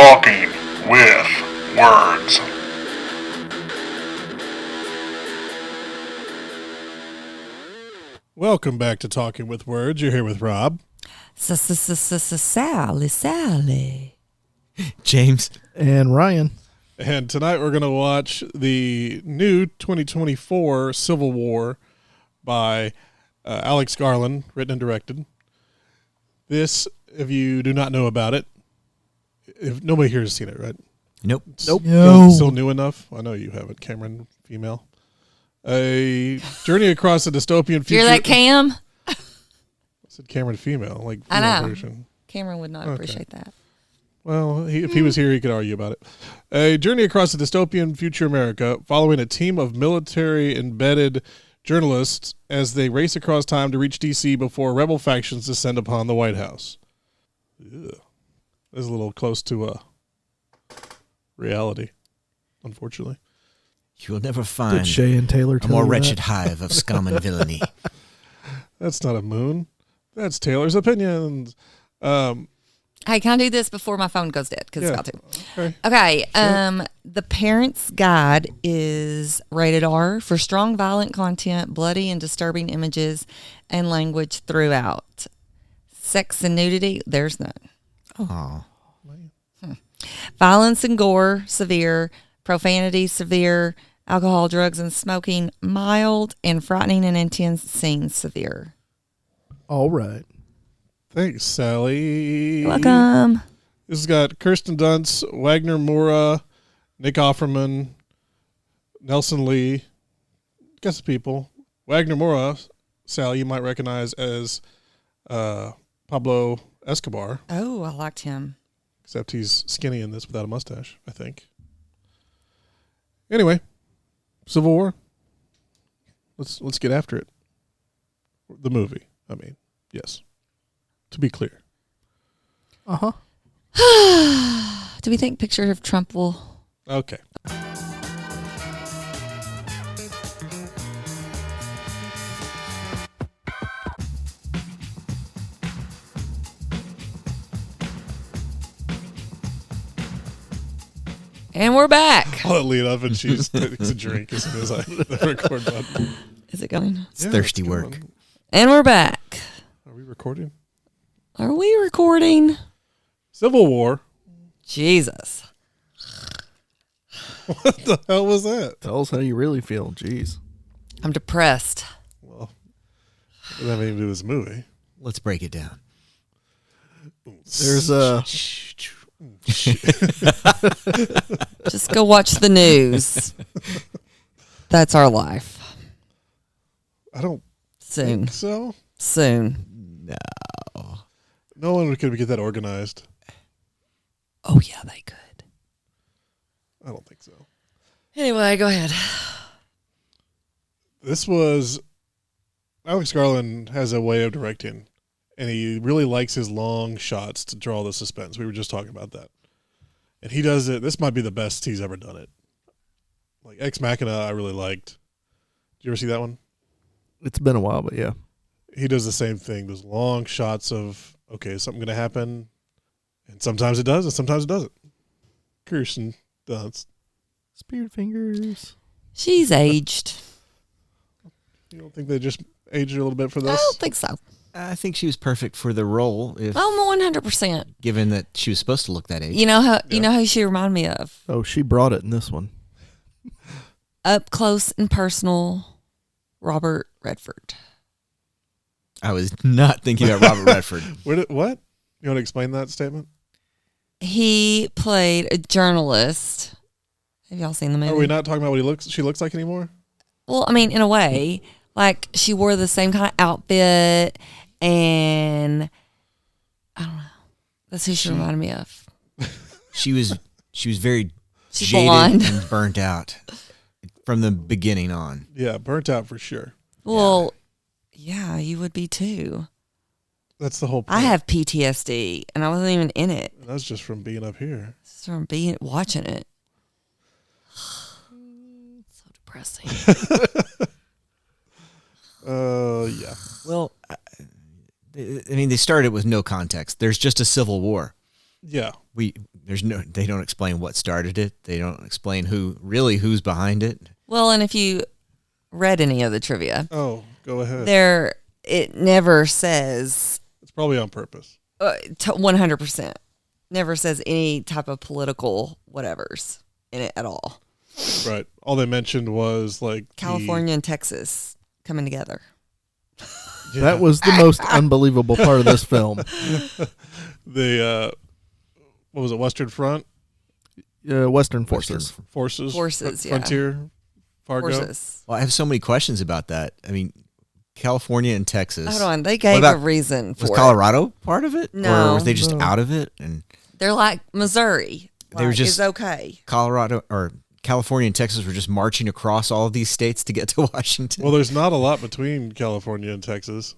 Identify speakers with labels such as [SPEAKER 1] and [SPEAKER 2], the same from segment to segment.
[SPEAKER 1] Talking with Words.
[SPEAKER 2] Welcome back to Talking with Words. You're here with Rob.
[SPEAKER 3] Sally.
[SPEAKER 4] James.
[SPEAKER 5] And Ryan.
[SPEAKER 2] And tonight we're going to watch the new 2024 Civil War by Alex Garland, written and directed. This, if you do not know about it, if nobody here has seen it, right?
[SPEAKER 4] Nope.
[SPEAKER 2] Still new enough? I know you haven't. Cameron, female. A journey across a dystopian future.
[SPEAKER 3] Hear that, Cam?
[SPEAKER 2] I said Cameron, female. Like
[SPEAKER 3] I know.
[SPEAKER 2] Version.
[SPEAKER 3] Cameron would not appreciate that.
[SPEAKER 2] Well, if he was here, he could argue about it. A journey across a dystopian future America following a team of military-embedded journalists as they race across time to reach D.C. before rebel factions descend upon the White House. Ugh. This is a little close to reality, unfortunately.
[SPEAKER 4] You will never find
[SPEAKER 5] Shay and Taylor
[SPEAKER 4] a more wretched hive of scum and villainy.
[SPEAKER 2] That's not a moon. That's Taylor's opinions.
[SPEAKER 3] Hey, can I do this before my phone goes dead? Because it's about to.
[SPEAKER 2] Okay.
[SPEAKER 3] Okay. The Parent's Guide is rated R for strong, violent content, bloody and disturbing images, and language throughout. Sex and nudity, there's none.
[SPEAKER 4] Oh.
[SPEAKER 3] Violence and gore, severe. Profanity, severe. Alcohol, drugs, and smoking, mild. And frightening and intense scenes, severe.
[SPEAKER 5] All right.
[SPEAKER 2] Thanks, Sally.
[SPEAKER 3] You're welcome.
[SPEAKER 2] This has got Kirsten Dunst, Wagner Moura, Nick Offerman, Nelson Lee. Got some people. Wagner Moura, Sally, you might recognize as Pablo Escobar.
[SPEAKER 3] Oh, I liked him.
[SPEAKER 2] Except he's skinny in this without a mustache, I think. Anyway, Civil War. Let's get after it. The movie, I mean, yes. To be clear.
[SPEAKER 5] Uh-huh.
[SPEAKER 3] Do we think picture of Trump will...
[SPEAKER 2] Okay.
[SPEAKER 3] And we're back.
[SPEAKER 2] I'll lead up and she takes a drink as soon as I hit the record button.
[SPEAKER 3] Is it going?
[SPEAKER 4] It's thirsty work.
[SPEAKER 2] On.
[SPEAKER 3] And we're back.
[SPEAKER 2] Are we recording?
[SPEAKER 3] Are we recording?
[SPEAKER 2] Civil War.
[SPEAKER 3] Jesus.
[SPEAKER 2] What the hell was that?
[SPEAKER 5] Tell us how you really feel. Jeez.
[SPEAKER 3] I'm depressed.
[SPEAKER 2] Well, what does that have anything to do with this movie?
[SPEAKER 4] Let's break it down.
[SPEAKER 5] There's a...
[SPEAKER 3] Just go watch the news. That's our life.
[SPEAKER 2] I don't
[SPEAKER 3] Soon.
[SPEAKER 2] think so.
[SPEAKER 3] Soon.
[SPEAKER 2] No one could get that organized.
[SPEAKER 3] Oh, yeah, they could.
[SPEAKER 2] I don't think so.
[SPEAKER 3] Anyway, go ahead.
[SPEAKER 2] This was... Alex Garland has a way of directing, and he really likes his long shots to draw the suspense. We were just talking about that. And he does it. This might be the best he's ever done it. Like Ex Machina, I really liked. Did you ever see that one?
[SPEAKER 5] It's been a while, but yeah.
[SPEAKER 2] He does the same thing. Those long shots of, okay, is something going to happen? And sometimes it does, and sometimes it doesn't. Kirsten Dunst.
[SPEAKER 5] Speared fingers.
[SPEAKER 3] She's aged.
[SPEAKER 2] You don't think they just aged her a little bit for this?
[SPEAKER 3] I don't think so.
[SPEAKER 4] I think she was perfect for the role, if
[SPEAKER 3] Oh, 100%.
[SPEAKER 4] given that she was supposed to look that age.
[SPEAKER 3] You know how you know who she reminded me of?
[SPEAKER 5] Oh, she brought it in this one.
[SPEAKER 3] Up close and personal, Robert Redford.
[SPEAKER 4] I was not thinking about Robert Redford.
[SPEAKER 2] What? You want to explain that statement?
[SPEAKER 3] He played a journalist. Have y'all seen the movie?
[SPEAKER 2] Are we not talking about what she looks like anymore?
[SPEAKER 3] Well, I mean, in a way, like she wore the same kind of outfit, and I don't know. That's who she reminded me of.
[SPEAKER 4] She was very
[SPEAKER 3] She's
[SPEAKER 4] jaded
[SPEAKER 3] blonde.
[SPEAKER 4] and burnt out from the beginning on.
[SPEAKER 2] Yeah, burnt out for sure.
[SPEAKER 3] Well, yeah, you would be too.
[SPEAKER 2] That's the whole point.
[SPEAKER 3] I have PTSD, and I wasn't even in it.
[SPEAKER 2] That's just from being up here.
[SPEAKER 3] Just from watching it. So depressing.
[SPEAKER 2] Yeah.
[SPEAKER 4] Well, I mean, they started with no context. There's just a civil war.
[SPEAKER 2] Yeah.
[SPEAKER 4] They don't explain what started it. They don't explain who's behind it.
[SPEAKER 3] Well, and if you read any of the trivia,
[SPEAKER 2] Oh, go ahead.
[SPEAKER 3] it never says
[SPEAKER 2] It's probably on purpose.
[SPEAKER 3] 100%. Never says any type of political whatevers in it at all.
[SPEAKER 2] Right. All they mentioned was like
[SPEAKER 3] California and Texas coming together.
[SPEAKER 5] That was the most unbelievable part of this film.
[SPEAKER 2] The what was it? Western Front
[SPEAKER 5] Western Forces.
[SPEAKER 2] Forces,
[SPEAKER 3] yeah.
[SPEAKER 2] Frontier, Fargo.
[SPEAKER 3] Forces.
[SPEAKER 4] Well, I have so many questions about that. I mean, California and Texas.
[SPEAKER 3] Hold on. They gave a reason for
[SPEAKER 4] Was
[SPEAKER 3] it.
[SPEAKER 4] Colorado part of it?
[SPEAKER 3] No.
[SPEAKER 4] Or were they just
[SPEAKER 5] No.
[SPEAKER 4] out of it? And
[SPEAKER 3] They're like Missouri.
[SPEAKER 4] They were just-
[SPEAKER 3] It's okay.
[SPEAKER 4] Colorado or California and Texas were just marching across all of these states to get to Washington.
[SPEAKER 2] Well, there's not a lot between California and Texas.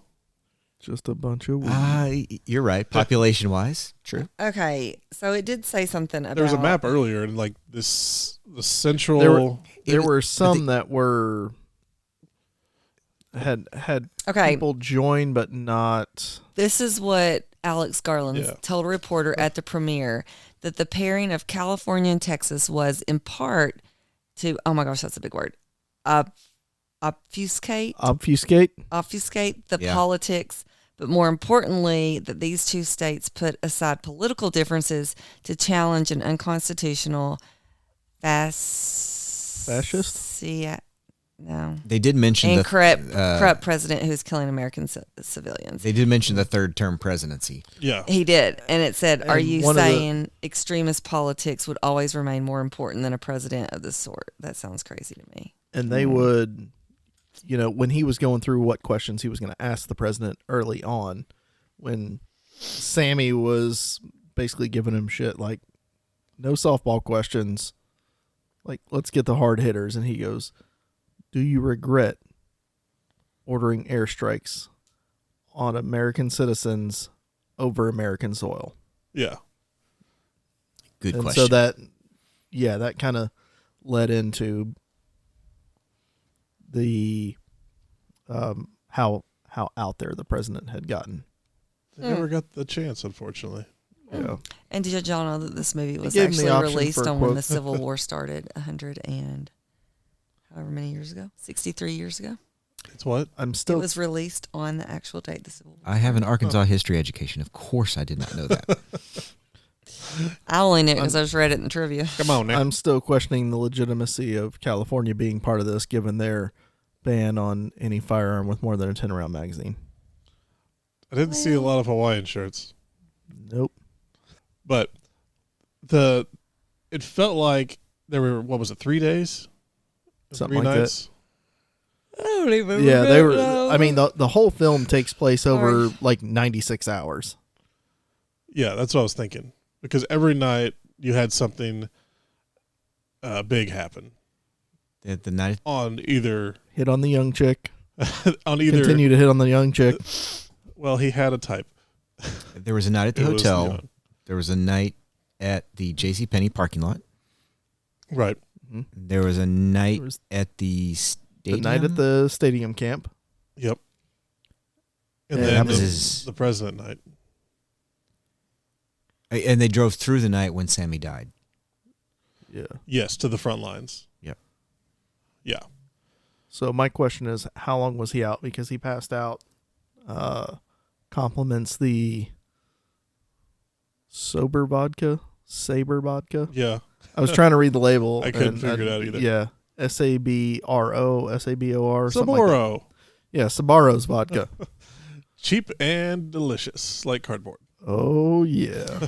[SPEAKER 5] Just a bunch of weed.
[SPEAKER 4] You're right. Population-wise, true.
[SPEAKER 3] Okay. So it did say something about.
[SPEAKER 2] There was a map earlier, and like the central.
[SPEAKER 5] There were some that were had
[SPEAKER 3] Okay.
[SPEAKER 5] people join, but not.
[SPEAKER 3] This is what Alex Garland
[SPEAKER 2] Yeah.
[SPEAKER 3] told a reporter at the premiere, that the pairing of California and Texas was in part to, oh my gosh, that's a big word, obfuscate the
[SPEAKER 4] Yeah.
[SPEAKER 3] politics, but more importantly, that these two states put aside political differences to challenge an unconstitutional
[SPEAKER 5] Fascist?
[SPEAKER 3] No.
[SPEAKER 4] They did mention
[SPEAKER 3] And
[SPEAKER 4] the
[SPEAKER 3] corrupt president who's killing American civilians.
[SPEAKER 4] They did mention the third-term presidency.
[SPEAKER 2] Yeah.
[SPEAKER 3] He did. And it said, are
[SPEAKER 5] And
[SPEAKER 3] you
[SPEAKER 5] one of the-
[SPEAKER 3] saying extremist politics would always remain more important than a president of this sort? That sounds crazy to me.
[SPEAKER 5] And they would, when he was going through what questions he was going to ask the president early on, when Sammy was basically giving him shit like, no softball questions, like, let's get the hard hitters. And he goes, do you regret ordering airstrikes on American citizens over American soil?
[SPEAKER 2] Yeah.
[SPEAKER 4] Good
[SPEAKER 5] And
[SPEAKER 4] question.
[SPEAKER 5] so that kind of led into the how out there the president had gotten.
[SPEAKER 2] They never got the chance, unfortunately.
[SPEAKER 5] Yeah.
[SPEAKER 3] And did y'all know that this movie was
[SPEAKER 5] They gave him the
[SPEAKER 3] actually
[SPEAKER 5] option
[SPEAKER 3] released
[SPEAKER 5] for a
[SPEAKER 3] on when
[SPEAKER 5] quote.
[SPEAKER 3] the Civil War started 100 and however many years ago? 63 years ago?
[SPEAKER 2] It's what?
[SPEAKER 5] I'm
[SPEAKER 3] It
[SPEAKER 5] still
[SPEAKER 3] was released on the actual date the Civil War.
[SPEAKER 4] I have an Arkansas history education. Of course, I did not know that.
[SPEAKER 3] I only knew it because I just read it in the trivia.
[SPEAKER 2] Come on, Nick.
[SPEAKER 5] I'm still questioning the legitimacy of California being part of this, given their ban on any firearm with more than a 10-round magazine.
[SPEAKER 2] I didn't see a lot of Hawaiian shirts,
[SPEAKER 5] Nope.
[SPEAKER 2] but it felt like there were, what was it, 3 days?
[SPEAKER 5] Something
[SPEAKER 2] 3
[SPEAKER 5] like
[SPEAKER 2] nights?
[SPEAKER 3] I don't even
[SPEAKER 5] Yeah, they were.
[SPEAKER 3] know.
[SPEAKER 5] I mean, the whole film takes place over like 96 hours.
[SPEAKER 2] Yeah, that's what I was thinking. Because every night you had something big happen
[SPEAKER 4] The night
[SPEAKER 2] on either
[SPEAKER 5] Hit on the young chick.
[SPEAKER 2] Continue
[SPEAKER 5] to hit on the young chick.
[SPEAKER 2] Well, he had a type.
[SPEAKER 4] there was a night at the
[SPEAKER 2] It was
[SPEAKER 4] hotel.
[SPEAKER 2] neon.
[SPEAKER 4] There was a night at the JCPenney parking lot.
[SPEAKER 2] Right.
[SPEAKER 4] There was a night
[SPEAKER 5] There was
[SPEAKER 4] at the stadium.
[SPEAKER 5] The night at the stadium camp.
[SPEAKER 2] Yep. And
[SPEAKER 5] Yeah,
[SPEAKER 2] then
[SPEAKER 4] that was
[SPEAKER 2] the,
[SPEAKER 4] his-
[SPEAKER 2] the president night.
[SPEAKER 4] And they drove through the night when Sammy died.
[SPEAKER 5] Yeah.
[SPEAKER 2] Yes, to the front lines.
[SPEAKER 4] Yep.
[SPEAKER 2] Yeah.
[SPEAKER 5] So my question is, how long was he out? Because he passed out. Compliments the Saber vodka.
[SPEAKER 2] Yeah.
[SPEAKER 5] I was trying to read the label.
[SPEAKER 2] I couldn't
[SPEAKER 5] and
[SPEAKER 2] figure it out either.
[SPEAKER 5] Yeah. Sabro, Sabor, something like that.
[SPEAKER 2] Saboro.
[SPEAKER 5] Yeah, Sabaro's vodka.
[SPEAKER 2] Cheap and delicious, like cardboard.
[SPEAKER 5] Oh, yeah.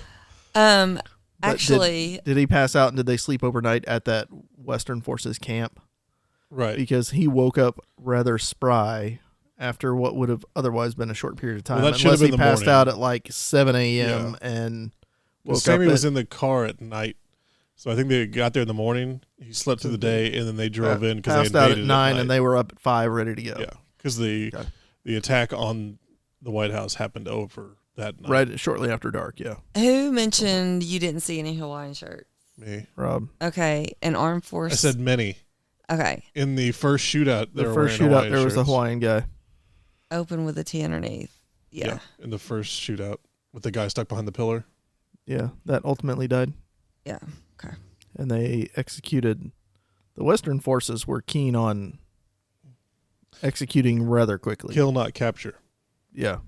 [SPEAKER 5] But
[SPEAKER 3] Actually,
[SPEAKER 5] Did he pass out and did they sleep overnight at that Western Forces camp?
[SPEAKER 2] Right.
[SPEAKER 5] Because he woke up rather spry after what would have otherwise been a short period of time.
[SPEAKER 2] Well, that should have
[SPEAKER 5] unless he
[SPEAKER 2] been the
[SPEAKER 5] passed
[SPEAKER 2] morning.
[SPEAKER 5] out at like 7 a.m. and woke
[SPEAKER 2] Sammy
[SPEAKER 5] up
[SPEAKER 2] was
[SPEAKER 5] at,
[SPEAKER 2] in the car at night. So I think they got there in the morning. He slept through the day, and then they drove in because they
[SPEAKER 5] passed out
[SPEAKER 2] invaded
[SPEAKER 5] at 9
[SPEAKER 2] night.
[SPEAKER 5] and they were up at 5 ready to go.
[SPEAKER 2] Yeah, because the attack on the White House happened over that night.
[SPEAKER 5] Right shortly after dark, yeah.
[SPEAKER 3] who mentioned you didn't see any Hawaiian shirts?
[SPEAKER 2] Me.
[SPEAKER 5] Rob.
[SPEAKER 3] Okay, an armed force.
[SPEAKER 2] I said many.
[SPEAKER 3] Okay,
[SPEAKER 2] In the first shootout, they
[SPEAKER 5] The
[SPEAKER 2] were
[SPEAKER 5] first
[SPEAKER 2] wearing
[SPEAKER 5] shootout,
[SPEAKER 2] Hawaiian
[SPEAKER 5] there was a
[SPEAKER 2] shirts.
[SPEAKER 5] Hawaiian guy.
[SPEAKER 3] open with a T underneath. Yeah.
[SPEAKER 2] In the first shootout with the guy stuck behind the pillar.
[SPEAKER 5] Yeah, that ultimately died.
[SPEAKER 3] Yeah. Okay.
[SPEAKER 5] And they executed. The Western forces were keen on executing rather quickly.
[SPEAKER 2] Kill, not capture.
[SPEAKER 5] Yeah.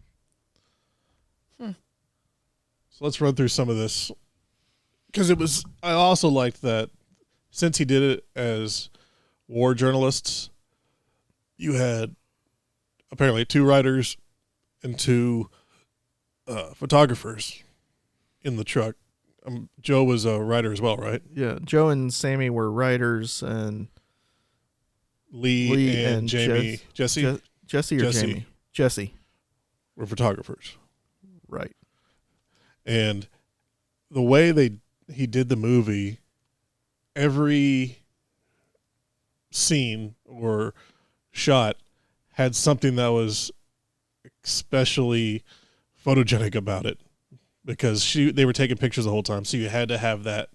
[SPEAKER 2] So let's run through some of this. Because I also liked that since he did it as war journalists, you had apparently 2 writers and 2 photographers in the truck. Joe was a writer as well, right?
[SPEAKER 5] Yeah. Joe and Sammy were writers, and
[SPEAKER 2] Lee and Jamie, Jesse
[SPEAKER 5] Jesse or
[SPEAKER 2] Jesse.
[SPEAKER 5] Jamie? Jesse.
[SPEAKER 2] were photographers.
[SPEAKER 5] Right.
[SPEAKER 2] And the way he did the movie, every scene or shot had something that was especially photogenic about it, because they were taking pictures the whole time, so you had to have that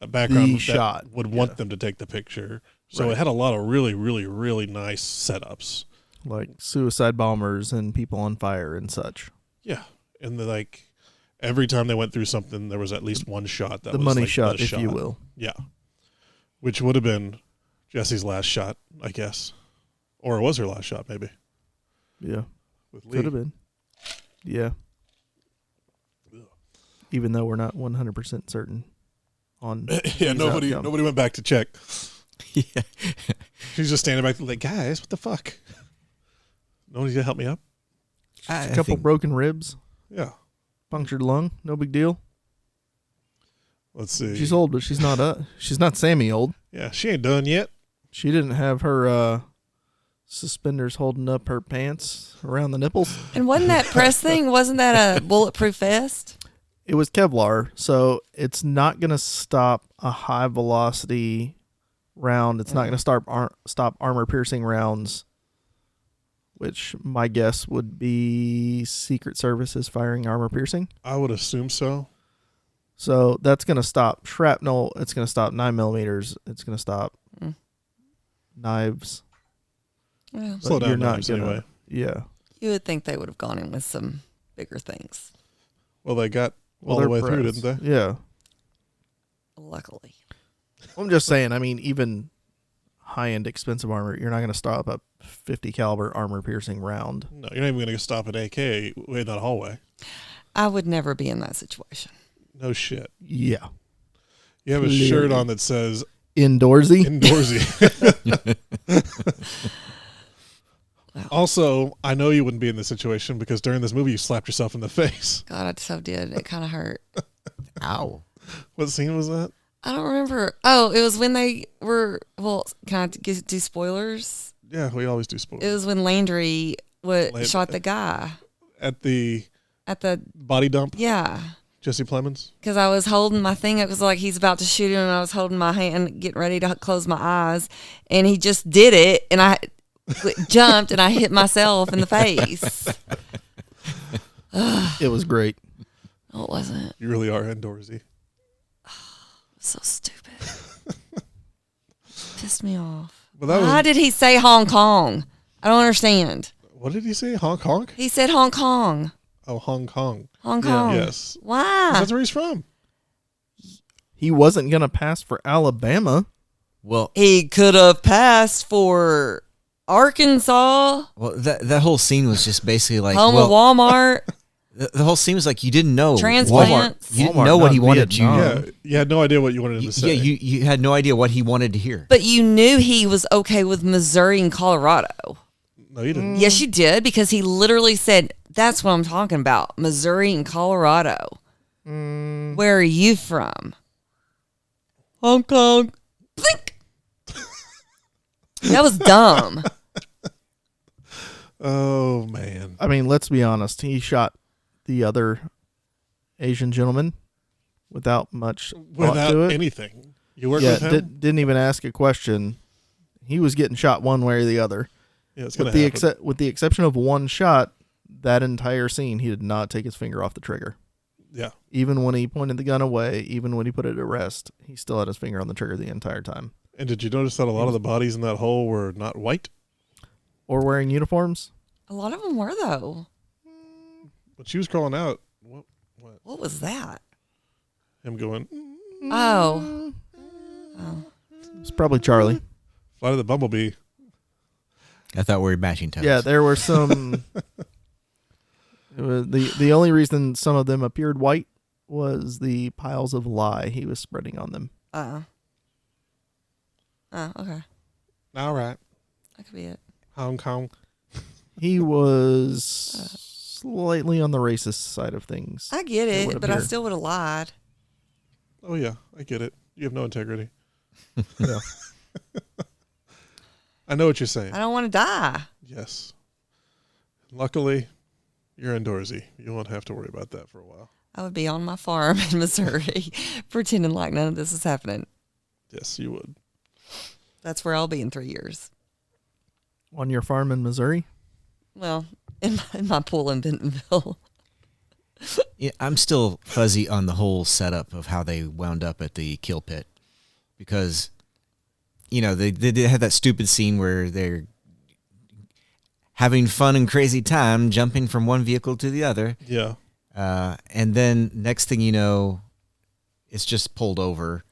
[SPEAKER 2] background
[SPEAKER 5] shot
[SPEAKER 2] would want them to take the picture. So it had a lot of really, really, really nice setups,
[SPEAKER 5] like suicide bombers and people on fire and such.
[SPEAKER 2] Yeah, and every time they went through something, there was at least one shot that
[SPEAKER 5] the
[SPEAKER 2] was
[SPEAKER 5] money
[SPEAKER 2] like
[SPEAKER 5] shot,
[SPEAKER 2] the
[SPEAKER 5] if
[SPEAKER 2] shot.
[SPEAKER 5] you will.
[SPEAKER 2] Yeah, which would have been Jesse's last shot, I guess, or it was her last shot, maybe.
[SPEAKER 5] Yeah,
[SPEAKER 2] With Lee.
[SPEAKER 5] could have been. Yeah. Even though we're not 100% certain on.
[SPEAKER 2] Yeah, nobody went back to check.
[SPEAKER 4] Yeah.
[SPEAKER 2] She's just standing back like, guys, what the fuck? Nobody to help me up?
[SPEAKER 5] A couple broken ribs,
[SPEAKER 2] Yeah.
[SPEAKER 5] punctured lung, no big deal.
[SPEAKER 2] Let's see.
[SPEAKER 5] She's old, but she's not Sammy old.
[SPEAKER 2] Yeah, she ain't done yet.
[SPEAKER 5] She didn't have her suspenders holding up her pants around the nipples.
[SPEAKER 3] And wasn't that press thing? Wasn't that a bulletproof vest?
[SPEAKER 5] It was Kevlar, so it's not going to stop a high velocity round. It's not going to stop armor piercing rounds, which my guess would be Secret Service is firing armor piercing.
[SPEAKER 2] I would assume so.
[SPEAKER 5] So that's going to stop shrapnel. It's going to stop 9mm. It's going to stop knives.
[SPEAKER 3] Yeah.
[SPEAKER 2] Slow
[SPEAKER 5] But
[SPEAKER 2] down
[SPEAKER 5] you're not
[SPEAKER 2] knives
[SPEAKER 5] gonna-
[SPEAKER 2] anyway.
[SPEAKER 5] Yeah.
[SPEAKER 3] You would think they would have gone in with some bigger things.
[SPEAKER 2] Well, they got all the
[SPEAKER 5] they're
[SPEAKER 2] way through,
[SPEAKER 5] pressed.
[SPEAKER 2] didn't they?
[SPEAKER 5] Yeah.
[SPEAKER 3] Luckily.
[SPEAKER 5] I'm just saying, I mean, even high-end expensive armor, you're not going to stop a 50 caliber armor piercing round.
[SPEAKER 2] No, you're not even going to stop an AK in that hallway.
[SPEAKER 3] I would never be in that situation.
[SPEAKER 2] No shit.
[SPEAKER 5] Yeah.
[SPEAKER 2] You have a
[SPEAKER 5] Clearly.
[SPEAKER 2] shirt on that says
[SPEAKER 5] Indoorsy.
[SPEAKER 2] Indoorsy.
[SPEAKER 3] Wow.
[SPEAKER 2] Also, I know you wouldn't be in this situation because during this movie you slapped yourself in the face.
[SPEAKER 3] God, I so did. It kind of hurt.
[SPEAKER 4] Ow.
[SPEAKER 2] What scene was that?
[SPEAKER 3] I don't remember. Oh, it was when they were. Well, can I do spoilers?
[SPEAKER 2] Yeah, we always do spoilers.
[SPEAKER 3] It was when Landry shot the guy
[SPEAKER 2] At the
[SPEAKER 3] at the.
[SPEAKER 2] body dump,
[SPEAKER 3] Yeah.
[SPEAKER 2] Jesse Plemons.
[SPEAKER 3] Because I was holding my thing up. It was like he's about to shoot him, and I was holding my hand, getting ready to close my eyes, and he just did it, and I jumped, and I hit myself in the face.
[SPEAKER 5] It was great.
[SPEAKER 3] No, it wasn't.
[SPEAKER 2] You really are Indoorsy.
[SPEAKER 3] So stupid. Pissed me off.
[SPEAKER 2] But that
[SPEAKER 3] Why
[SPEAKER 2] was,
[SPEAKER 3] did he say Hong Kong? I don't understand.
[SPEAKER 2] what did he say? Hong Kong?
[SPEAKER 3] He said Hong Kong.
[SPEAKER 2] Oh, Hong Kong.
[SPEAKER 3] Hong Kong.
[SPEAKER 2] Yes.
[SPEAKER 3] Why?
[SPEAKER 2] That's where he's from.
[SPEAKER 5] He wasn't going to pass for Alabama.
[SPEAKER 4] Well,
[SPEAKER 3] He could have passed for Arkansas,
[SPEAKER 4] that whole scene was just basically like,
[SPEAKER 3] home
[SPEAKER 4] well,
[SPEAKER 3] of Walmart.
[SPEAKER 4] the whole scene was like you didn't know
[SPEAKER 3] Transplants.
[SPEAKER 4] You didn't
[SPEAKER 5] Walmart,
[SPEAKER 4] know what
[SPEAKER 5] not
[SPEAKER 4] he wanted
[SPEAKER 5] Vietnam.
[SPEAKER 4] you.
[SPEAKER 2] Yeah, you had no idea what you wanted him to say.
[SPEAKER 4] Yeah, you had no idea what he wanted to hear.
[SPEAKER 3] But you knew he was okay with Missouri and Colorado.
[SPEAKER 2] No, you didn't.
[SPEAKER 3] Yes, you did, because he literally said, that's what I'm talking about, Missouri and Colorado. Where are you from? Hong Kong. Blink. That was dumb.
[SPEAKER 2] Oh, man.
[SPEAKER 5] I mean, let's be honest. He shot the other Asian gentleman without much thought
[SPEAKER 2] Without
[SPEAKER 5] to it.
[SPEAKER 2] anything. You worked
[SPEAKER 5] Yeah,
[SPEAKER 2] with him?
[SPEAKER 5] didn't even ask a question. He was getting shot one way or the other.
[SPEAKER 2] Yeah, it's going
[SPEAKER 5] With
[SPEAKER 2] to
[SPEAKER 5] the
[SPEAKER 2] happen.
[SPEAKER 5] with the exception of one shot, that entire scene, he did not take his finger off the trigger.
[SPEAKER 2] Yeah.
[SPEAKER 5] Even when he pointed the gun away, even when he put it at rest, he still had his finger on the trigger the entire time.
[SPEAKER 2] And did you notice that a lot of the bodies in that hole were not white?
[SPEAKER 5] Or wearing uniforms.
[SPEAKER 3] A lot of them were, though.
[SPEAKER 2] But she was crawling out. What?
[SPEAKER 3] What was that?
[SPEAKER 2] Him going,
[SPEAKER 3] Oh.
[SPEAKER 5] It's probably Charlie.
[SPEAKER 2] Flight of the Bumblebee.
[SPEAKER 4] I thought we were matching tones.
[SPEAKER 5] Yeah, there were some. It was the only reason some of them appeared white was the piles of lye he was spreading on them.
[SPEAKER 3] Oh, okay.
[SPEAKER 2] All right.
[SPEAKER 3] That could be it.
[SPEAKER 2] Hong Kong.
[SPEAKER 5] He was slightly on the racist side of things.
[SPEAKER 3] I get
[SPEAKER 5] It would
[SPEAKER 3] it, but I
[SPEAKER 5] appear.
[SPEAKER 3] still would have lied.
[SPEAKER 2] Oh, yeah. I get it. You have no integrity.
[SPEAKER 5] Yeah.
[SPEAKER 2] I know what you're saying.
[SPEAKER 3] I don't want to die.
[SPEAKER 2] Yes. Luckily, you're indoorsy. You won't have to worry about that for a while.
[SPEAKER 3] I would be on my farm in Missouri pretending like none of this is happening.
[SPEAKER 2] Yes, you would.
[SPEAKER 3] That's where I'll be in 3 years.
[SPEAKER 5] On your farm in Missouri?
[SPEAKER 3] Well, in my pool in Bentonville.
[SPEAKER 4] Yeah, I'm still fuzzy on the whole setup of how they wound up at the kill pit, because, you know, they had that stupid scene where they're having fun and crazy time jumping from one vehicle to the other,
[SPEAKER 2] Yeah.
[SPEAKER 4] and then next thing you know, it's just pulled over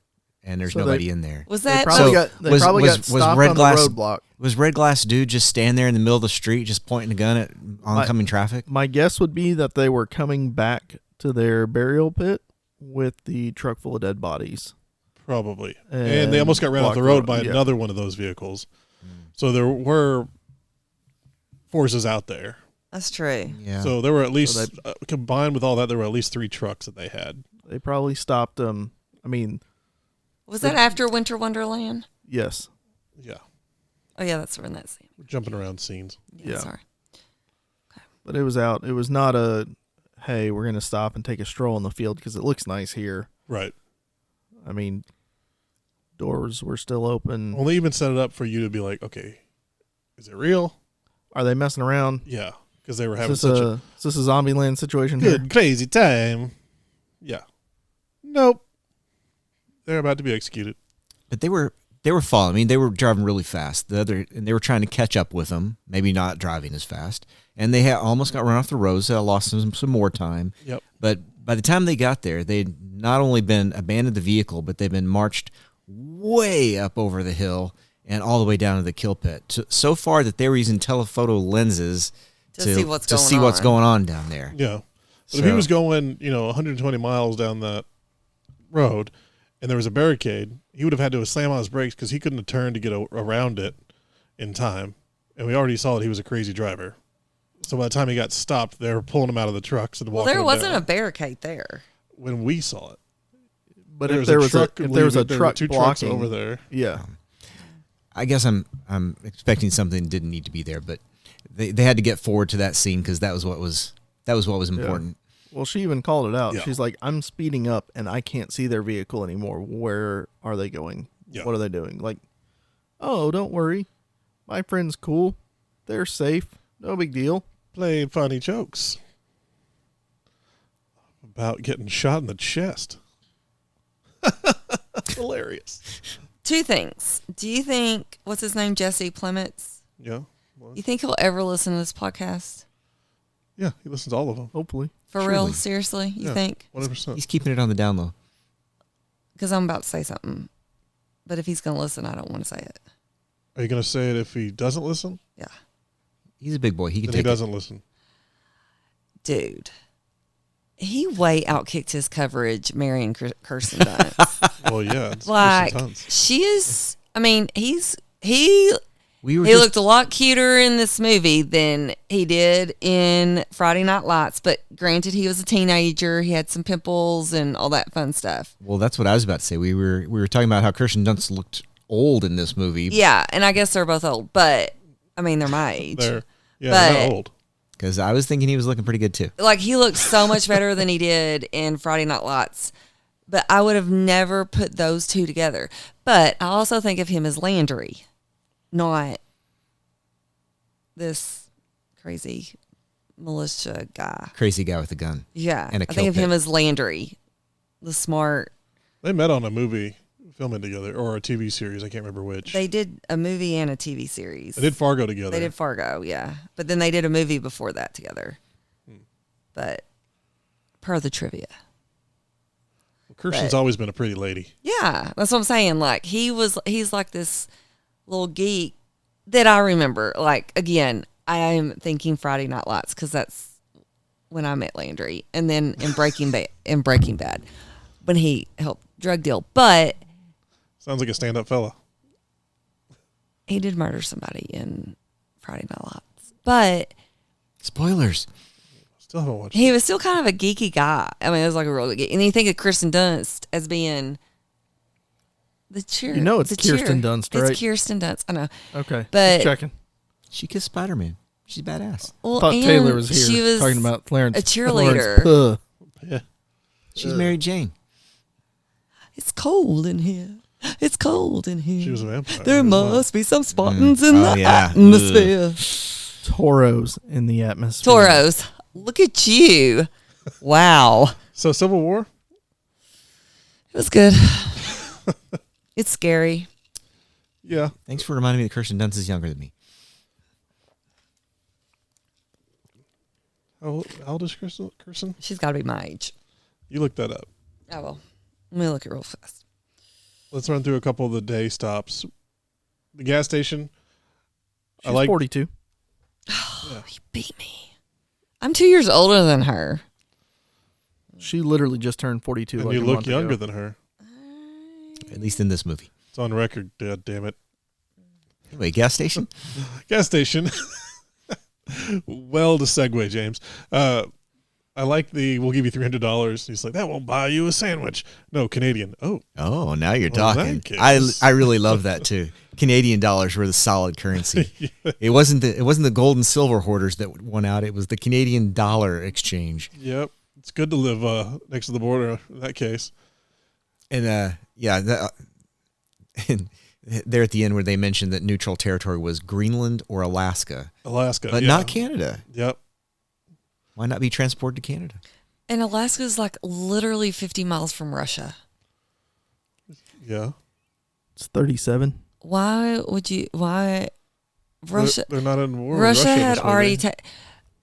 [SPEAKER 4] and there's
[SPEAKER 5] So
[SPEAKER 4] nobody in there.
[SPEAKER 3] Was
[SPEAKER 5] They
[SPEAKER 3] that
[SPEAKER 5] probably
[SPEAKER 4] So,
[SPEAKER 5] got, they
[SPEAKER 4] was-
[SPEAKER 5] probably
[SPEAKER 4] was-
[SPEAKER 5] got
[SPEAKER 4] was
[SPEAKER 5] stopped
[SPEAKER 4] Red
[SPEAKER 5] on
[SPEAKER 4] Glass-
[SPEAKER 5] the roadblock.
[SPEAKER 4] Was Red Glass dude just stand there in the middle of the street just pointing a gun at oncoming traffic?
[SPEAKER 5] My guess would be that they were coming back to their burial pit with the truck full of dead bodies.
[SPEAKER 2] Probably. And they almost got ran off the road by another one of those vehicles. So there were forces out there.
[SPEAKER 3] That's true.
[SPEAKER 4] Yeah.
[SPEAKER 2] So there were at least, combined with all that, there were at least 3 trucks that they had.
[SPEAKER 5] They probably stopped them. I mean,
[SPEAKER 3] Was that after Winter Wonderland?
[SPEAKER 5] yes.
[SPEAKER 2] Yeah.
[SPEAKER 3] Oh, yeah, that's in that scene.
[SPEAKER 2] We're jumping around scenes.
[SPEAKER 5] Yeah.
[SPEAKER 3] Sorry.
[SPEAKER 5] But it was out. It was not a, hey, we're going to stop and take a stroll in the field because it looks nice here.
[SPEAKER 2] Right.
[SPEAKER 5] I mean, doors were still open.
[SPEAKER 2] Well, they even set it up for you to be like, okay, is it real?
[SPEAKER 5] Are they messing around?
[SPEAKER 2] Yeah. Because they were
[SPEAKER 5] Is
[SPEAKER 2] having
[SPEAKER 5] this,
[SPEAKER 2] such
[SPEAKER 5] is this a zombie land situation
[SPEAKER 2] good,
[SPEAKER 5] here?
[SPEAKER 2] crazy time. Yeah. Nope. They're about to be executed.
[SPEAKER 4] But they were following. I mean, they were driving really fast. And they were trying to catch up with them. Maybe not driving as fast. And they almost got run off the road. So I lost some more time.
[SPEAKER 2] Yep.
[SPEAKER 4] But by the time they got there, they'd not only been abandoned the vehicle, but they've been marched way up over the hill and all the way down to the kill pit. So far that they were using telephoto lenses
[SPEAKER 3] To see what's
[SPEAKER 4] going on down there.
[SPEAKER 2] Yeah. But if he was going, 120 miles down that road and there was a barricade, he would have had to slam on his brakes because he couldn't have turned to get around it in time. And we already saw that he was a crazy driver. So by the time he got stopped, they were pulling him out of the trucks and
[SPEAKER 3] Well,
[SPEAKER 2] walking
[SPEAKER 3] there
[SPEAKER 2] him
[SPEAKER 3] wasn't
[SPEAKER 2] down.
[SPEAKER 3] a barricade there.
[SPEAKER 2] When we saw it.
[SPEAKER 5] But if there was a truck
[SPEAKER 2] two trucks
[SPEAKER 5] blocking
[SPEAKER 2] over there.
[SPEAKER 5] yeah.
[SPEAKER 4] I guess I'm expecting something that didn't need to be there, but they had to get forward to that scene because that was what was important.
[SPEAKER 5] Well, she even called it out.
[SPEAKER 2] Yeah.
[SPEAKER 5] She's like, I'm speeding up and I can't see their vehicle anymore. Where are they going?
[SPEAKER 2] Yeah.
[SPEAKER 5] What are they doing? Like, oh, don't worry. My friend's cool. They're safe. No big deal.
[SPEAKER 2] Playing funny jokes about getting shot in the chest. Hilarious.
[SPEAKER 3] 2 things. Do you think, what's his name, Jesse Plemons?
[SPEAKER 2] Yeah. Well,
[SPEAKER 3] You think he'll ever listen to this podcast?
[SPEAKER 2] yeah, he listens to all of them.
[SPEAKER 5] Hopefully.
[SPEAKER 3] For
[SPEAKER 4] Surely.
[SPEAKER 3] real? Seriously? You
[SPEAKER 2] Yeah,
[SPEAKER 3] think?
[SPEAKER 2] 100%.
[SPEAKER 4] He's keeping it on the down low.
[SPEAKER 3] Because I'm about to say something. But if he's going to listen, I don't want to say it.
[SPEAKER 2] Are you going to say it if he doesn't listen?
[SPEAKER 3] Yeah.
[SPEAKER 4] He's a big boy. He can
[SPEAKER 2] Then he
[SPEAKER 4] take it.
[SPEAKER 2] doesn't listen.
[SPEAKER 3] Dude. He way outkicked his coverage, Marion Kirsten does.
[SPEAKER 2] Well, yeah. It's
[SPEAKER 3] Like,
[SPEAKER 2] tons.
[SPEAKER 3] she is, I mean, he
[SPEAKER 4] We were
[SPEAKER 3] he
[SPEAKER 4] just,
[SPEAKER 3] looked a lot cuter in this movie than he did in Friday Night Lights. But granted, he was a teenager. He had some pimples and all that fun stuff.
[SPEAKER 4] well, that's what I was about to say. We were talking about how Kirsten Dunst looked old in this movie.
[SPEAKER 3] Yeah, and I guess they're both old. But, I mean, they're my age.
[SPEAKER 2] They're
[SPEAKER 3] But-
[SPEAKER 2] not old.
[SPEAKER 4] Because I was thinking he was looking pretty good too.
[SPEAKER 3] Like, he looked so much better than he did in Friday Night Lights. But I would have never put those two together. But I also think of him as Landry, not this crazy militia guy.
[SPEAKER 4] Crazy guy with a gun.
[SPEAKER 3] Yeah.
[SPEAKER 4] And a
[SPEAKER 3] I think of
[SPEAKER 4] kill
[SPEAKER 3] him
[SPEAKER 4] pit.
[SPEAKER 3] as Landry, the smart.
[SPEAKER 2] They met on a movie filming together or a TV series. I can't remember which.
[SPEAKER 3] They did a movie and a TV series.
[SPEAKER 2] They did Fargo together.
[SPEAKER 3] They did Fargo, yeah. But then they did a movie before that together. But per the trivia.
[SPEAKER 2] Kirsten's
[SPEAKER 3] But-
[SPEAKER 2] always been a pretty lady.
[SPEAKER 3] Yeah, that's what I'm saying. Like he's like this little geek that I remember. Like again, I am thinking Friday Night Lights because that's when I met Landry, and then in Breaking Bad, when he helped drug deal. But
[SPEAKER 2] Sounds like a stand-up fella.
[SPEAKER 3] he did murder somebody in Friday Night Lights. But
[SPEAKER 4] Spoilers.
[SPEAKER 2] Still haven't watched.
[SPEAKER 3] he was still kind of a geeky guy. I mean, it was like a real good geek. And you think of Kirsten Dunst as being the cheer.
[SPEAKER 5] You know it's
[SPEAKER 3] the
[SPEAKER 5] Kirsten
[SPEAKER 3] cheer.
[SPEAKER 5] Dunst, right?
[SPEAKER 3] It's Kirsten Dunst. I know.
[SPEAKER 5] Okay.
[SPEAKER 3] But-
[SPEAKER 5] Just checking.
[SPEAKER 4] She kissed Spider-Man. She's badass.
[SPEAKER 3] Well,
[SPEAKER 5] I thought
[SPEAKER 3] and
[SPEAKER 5] Taylor was here
[SPEAKER 3] she was
[SPEAKER 5] talking about Clarence.
[SPEAKER 3] a cheerleader.
[SPEAKER 5] Lawrence.
[SPEAKER 2] Yeah.
[SPEAKER 4] She's Mary Jane.
[SPEAKER 3] It's cold in here. It's cold in here.
[SPEAKER 2] She was a vampire.
[SPEAKER 3] There
[SPEAKER 2] as well.
[SPEAKER 3] must be some Spartans in
[SPEAKER 4] Oh,
[SPEAKER 3] the
[SPEAKER 4] yeah.
[SPEAKER 3] atmosphere.
[SPEAKER 5] Toros in the atmosphere.
[SPEAKER 3] Toros, look at you. Wow.
[SPEAKER 2] So Civil War.
[SPEAKER 3] It was good. It's scary.
[SPEAKER 2] Yeah.
[SPEAKER 4] Thanks for reminding me that Kirsten Dunst is younger than me.
[SPEAKER 2] How old is Kirsten?
[SPEAKER 3] She's got to be my age.
[SPEAKER 2] You look that up.
[SPEAKER 3] Oh, well. Let me look it real fast.
[SPEAKER 2] Let's run through a couple of the day stops. The gas station.
[SPEAKER 5] She's
[SPEAKER 2] I like
[SPEAKER 5] 42.
[SPEAKER 3] Oh, you beat me. I'm 2 years older than her.
[SPEAKER 5] She literally just turned 42.
[SPEAKER 2] and
[SPEAKER 5] like
[SPEAKER 2] you
[SPEAKER 5] a
[SPEAKER 2] look
[SPEAKER 5] month
[SPEAKER 2] younger
[SPEAKER 5] ago.
[SPEAKER 2] than her.
[SPEAKER 4] At least in this movie.
[SPEAKER 2] It's on record. God damn it.
[SPEAKER 4] Anyway, gas station.
[SPEAKER 2] Gas station. Well, to segue, James. I like the we'll give you $300. He's like, that won't buy you a sandwich. No, Canadian. Oh,
[SPEAKER 4] Oh, now you're
[SPEAKER 2] Well, in
[SPEAKER 4] talking.
[SPEAKER 2] that case.
[SPEAKER 4] I really love that too. Canadian dollars were the solid currency. It wasn't the gold and silver hoarders that won out. It was the Canadian dollar exchange.
[SPEAKER 2] yep. It's good to live next to the border in that case.
[SPEAKER 4] And and there at the end where they mentioned that neutral territory was Greenland or Alaska,
[SPEAKER 2] Alaska.
[SPEAKER 4] but
[SPEAKER 2] yeah.
[SPEAKER 4] not Canada.
[SPEAKER 2] Yep.
[SPEAKER 4] Why not be transported to Canada?
[SPEAKER 3] And Alaska is like literally 50 miles from Russia.
[SPEAKER 2] Yeah.
[SPEAKER 5] It's 37.
[SPEAKER 3] Why would you? Why? Russia.
[SPEAKER 2] They're not in war. with
[SPEAKER 3] Russia
[SPEAKER 2] in
[SPEAKER 3] had
[SPEAKER 2] this
[SPEAKER 3] already
[SPEAKER 2] movie.
[SPEAKER 3] taken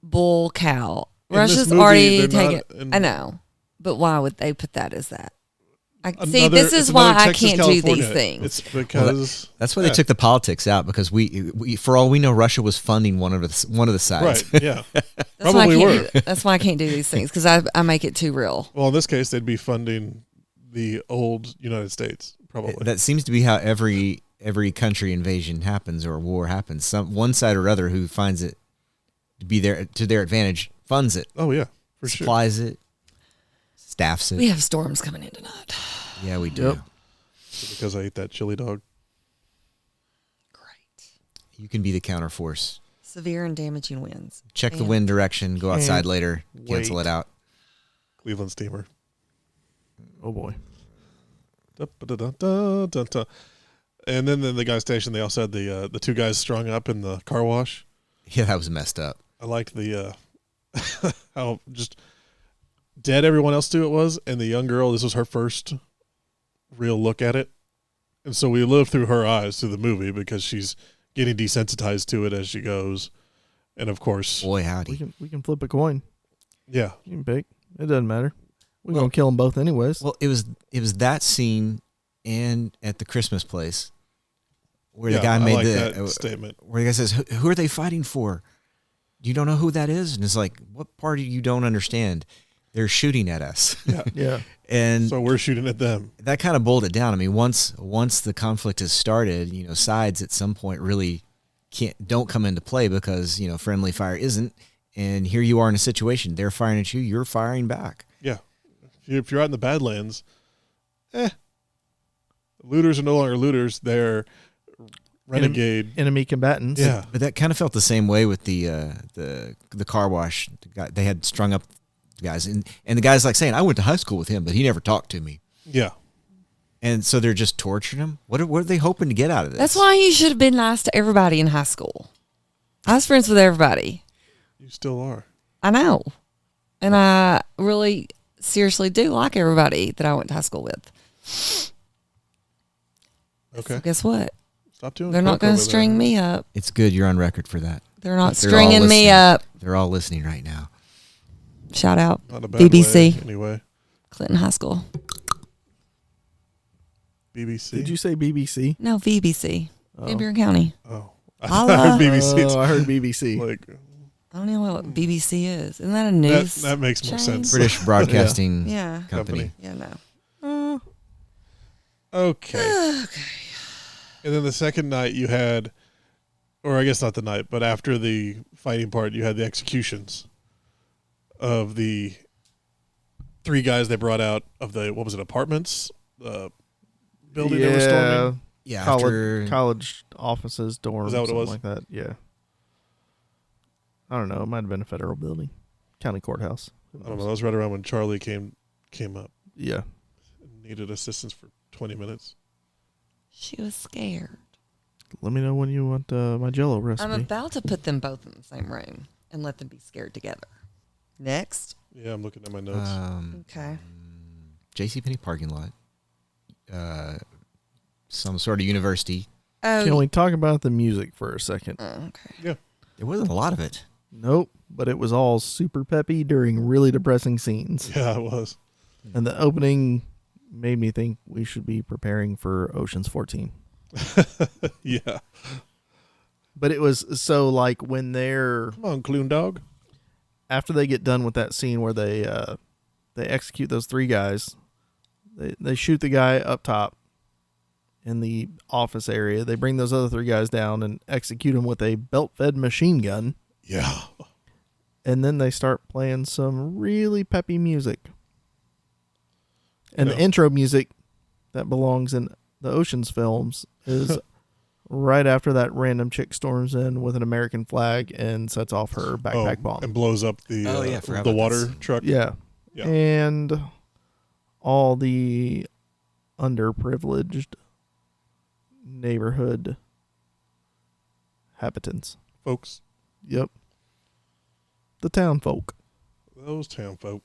[SPEAKER 3] bull cow.
[SPEAKER 2] In this
[SPEAKER 3] Russia's
[SPEAKER 2] movie,
[SPEAKER 3] already
[SPEAKER 2] they're
[SPEAKER 3] taken.
[SPEAKER 2] not in-
[SPEAKER 3] I know, but why would they put that as that? See,
[SPEAKER 2] Another-
[SPEAKER 3] this
[SPEAKER 2] it's
[SPEAKER 3] is why
[SPEAKER 2] another
[SPEAKER 3] I
[SPEAKER 2] Texas,
[SPEAKER 3] can't do these
[SPEAKER 2] California.
[SPEAKER 3] things.
[SPEAKER 2] It's because
[SPEAKER 4] That's why they took the politics out, because we for all we know, Russia was funding one of the sides.
[SPEAKER 2] right. Yeah.
[SPEAKER 3] That's
[SPEAKER 2] Probably
[SPEAKER 3] why I
[SPEAKER 2] were.
[SPEAKER 3] can't do, that's why I can't do these things because I make it too real.
[SPEAKER 2] Well, in this case, they'd be funding the old United States, probably.
[SPEAKER 4] That seems to be how every country invasion happens or war happens. One side or other who finds it to be there to their advantage funds it,
[SPEAKER 2] Oh yeah, for sure.
[SPEAKER 4] supplies it, staffs it.
[SPEAKER 3] We have storms coming in tonight.
[SPEAKER 4] Yeah, we do.
[SPEAKER 5] Yep.
[SPEAKER 2] Because I ate that chili dog.
[SPEAKER 3] Great.
[SPEAKER 4] You can be the counterforce.
[SPEAKER 3] Severe and damaging winds.
[SPEAKER 4] Check the
[SPEAKER 3] And-
[SPEAKER 4] wind direction. Go outside later. Cancel
[SPEAKER 5] wait.
[SPEAKER 4] it out.
[SPEAKER 2] Cleveland steamer.
[SPEAKER 5] Oh, boy.
[SPEAKER 2] Da-ba-da-da-da-da-da. And then the gas station, they also had the two guys strung up in the car wash.
[SPEAKER 4] Yeah, that was messed up.
[SPEAKER 2] I liked the how just dead everyone else knew it was, and the young girl, this was her first real look at it. And so we live through her eyes through the movie because she's getting desensitized to it as she goes. And of course,
[SPEAKER 4] Boy, howdy.
[SPEAKER 5] We can flip a coin.
[SPEAKER 2] yeah.
[SPEAKER 5] You can pick. It doesn't matter. We're going to kill them both anyways.
[SPEAKER 4] Well, it was that scene and at the Christmas place where the
[SPEAKER 2] Yeah,
[SPEAKER 4] guy
[SPEAKER 2] I
[SPEAKER 4] made
[SPEAKER 2] like
[SPEAKER 4] the
[SPEAKER 2] that statement.
[SPEAKER 4] where the guy says, "Who are they fighting for? You don't know who that is?" And it's like, what part of you don't understand? They're shooting at us.
[SPEAKER 2] Yeah.
[SPEAKER 5] Yeah.
[SPEAKER 4] And
[SPEAKER 2] So we're shooting at them.
[SPEAKER 4] that kind of boiled it down. I mean, once the conflict has started, sides at some point really don't come into play because, friendly fire isn't. And here you are in a situation. They're firing at you. You're firing back.
[SPEAKER 2] Yeah. If you're out in the Badlands, looters are no longer looters. They're renegade.
[SPEAKER 5] Enemy combatants.
[SPEAKER 2] Yeah.
[SPEAKER 4] But that kind of felt the same way with the car wash. They had strung up the guys. And the guy's like saying, I went to high school with him, but he never talked to me.
[SPEAKER 2] Yeah.
[SPEAKER 4] And so they're just torturing him. What are they hoping to get out of this?
[SPEAKER 3] That's why you should have been nice to everybody in high school. I was friends with everybody.
[SPEAKER 2] You still are.
[SPEAKER 3] I know. And I really seriously do like everybody that I went to high school with.
[SPEAKER 2] Okay.
[SPEAKER 3] So guess what?
[SPEAKER 2] Stop doing
[SPEAKER 3] They're not
[SPEAKER 2] coke
[SPEAKER 3] going
[SPEAKER 2] over
[SPEAKER 3] to string
[SPEAKER 2] there.
[SPEAKER 3] me up.
[SPEAKER 4] It's good you're on record for that.
[SPEAKER 3] They're not
[SPEAKER 4] They're all
[SPEAKER 3] stringing me
[SPEAKER 4] listening.
[SPEAKER 3] up.
[SPEAKER 4] They're all listening right now.
[SPEAKER 3] Shout out
[SPEAKER 2] Not a bad
[SPEAKER 3] BBC.
[SPEAKER 2] way, anyway.
[SPEAKER 3] Clinton High School.
[SPEAKER 2] BBC.
[SPEAKER 5] Did you say BBC?
[SPEAKER 3] No, VBC. Van Buren County.
[SPEAKER 2] Oh,
[SPEAKER 3] Holla.
[SPEAKER 2] I heard BBC.
[SPEAKER 5] Oh, I heard BBC.
[SPEAKER 2] Like
[SPEAKER 3] I don't know what BBC is. Isn't that a news?
[SPEAKER 2] that makes more
[SPEAKER 3] chain?
[SPEAKER 2] sense.
[SPEAKER 4] British Broadcasting
[SPEAKER 3] Yeah.
[SPEAKER 4] Company.
[SPEAKER 3] Yeah, no.
[SPEAKER 2] Okay. And then the second night you had, or I guess not the night, but after the fighting part, you had the executions of the 3 guys they brought out of the, what was it, apartments? The building they were storming?
[SPEAKER 4] Yeah,
[SPEAKER 5] College offices, dorms,
[SPEAKER 2] Is that what it
[SPEAKER 5] something
[SPEAKER 2] was?
[SPEAKER 5] like that. Yeah. I don't know. It might have been a federal building. County courthouse.
[SPEAKER 2] I don't know. That was right around when Charlie came up.
[SPEAKER 5] Yeah.
[SPEAKER 2] Needed assistance for 20 minutes.
[SPEAKER 3] She was scared.
[SPEAKER 5] Let me know when you want my Jell-O recipe.
[SPEAKER 3] I'm about to put them both in the same room and let them be scared together. Next.
[SPEAKER 2] Yeah, I'm looking at my notes.
[SPEAKER 3] Okay.
[SPEAKER 4] JCPenney parking lot. Some sort of university.
[SPEAKER 3] Oh,
[SPEAKER 5] Can we talk about the music for a second?
[SPEAKER 3] okay.
[SPEAKER 2] Yeah.
[SPEAKER 4] There wasn't a lot of it.
[SPEAKER 5] Nope. But it was all super peppy during really depressing scenes.
[SPEAKER 2] Yeah, it was.
[SPEAKER 5] And the opening made me think we should be preparing for Ocean's 14.
[SPEAKER 2] Yeah.
[SPEAKER 5] But it was so like when they're
[SPEAKER 2] Come on, Clune Dog.
[SPEAKER 5] after they get done with that scene where they execute those 3 guys, they shoot the guy up top in the office area. They bring those other 3 guys down and execute them with a belt-fed machine gun.
[SPEAKER 2] Yeah.
[SPEAKER 5] And then they start playing some really peppy music. And
[SPEAKER 2] Yeah.
[SPEAKER 5] the intro music that belongs in the Ocean's films is right after that random chick storms in with an American flag and sets off her backpack bomb.
[SPEAKER 2] And blows up the
[SPEAKER 4] forgot
[SPEAKER 2] the
[SPEAKER 4] about
[SPEAKER 2] water
[SPEAKER 4] this.
[SPEAKER 2] truck.
[SPEAKER 5] Yeah.
[SPEAKER 2] Yeah.
[SPEAKER 5] And all the underprivileged neighborhood habitants.
[SPEAKER 2] Folks,
[SPEAKER 5] Yep. The town folk.
[SPEAKER 2] those town folk.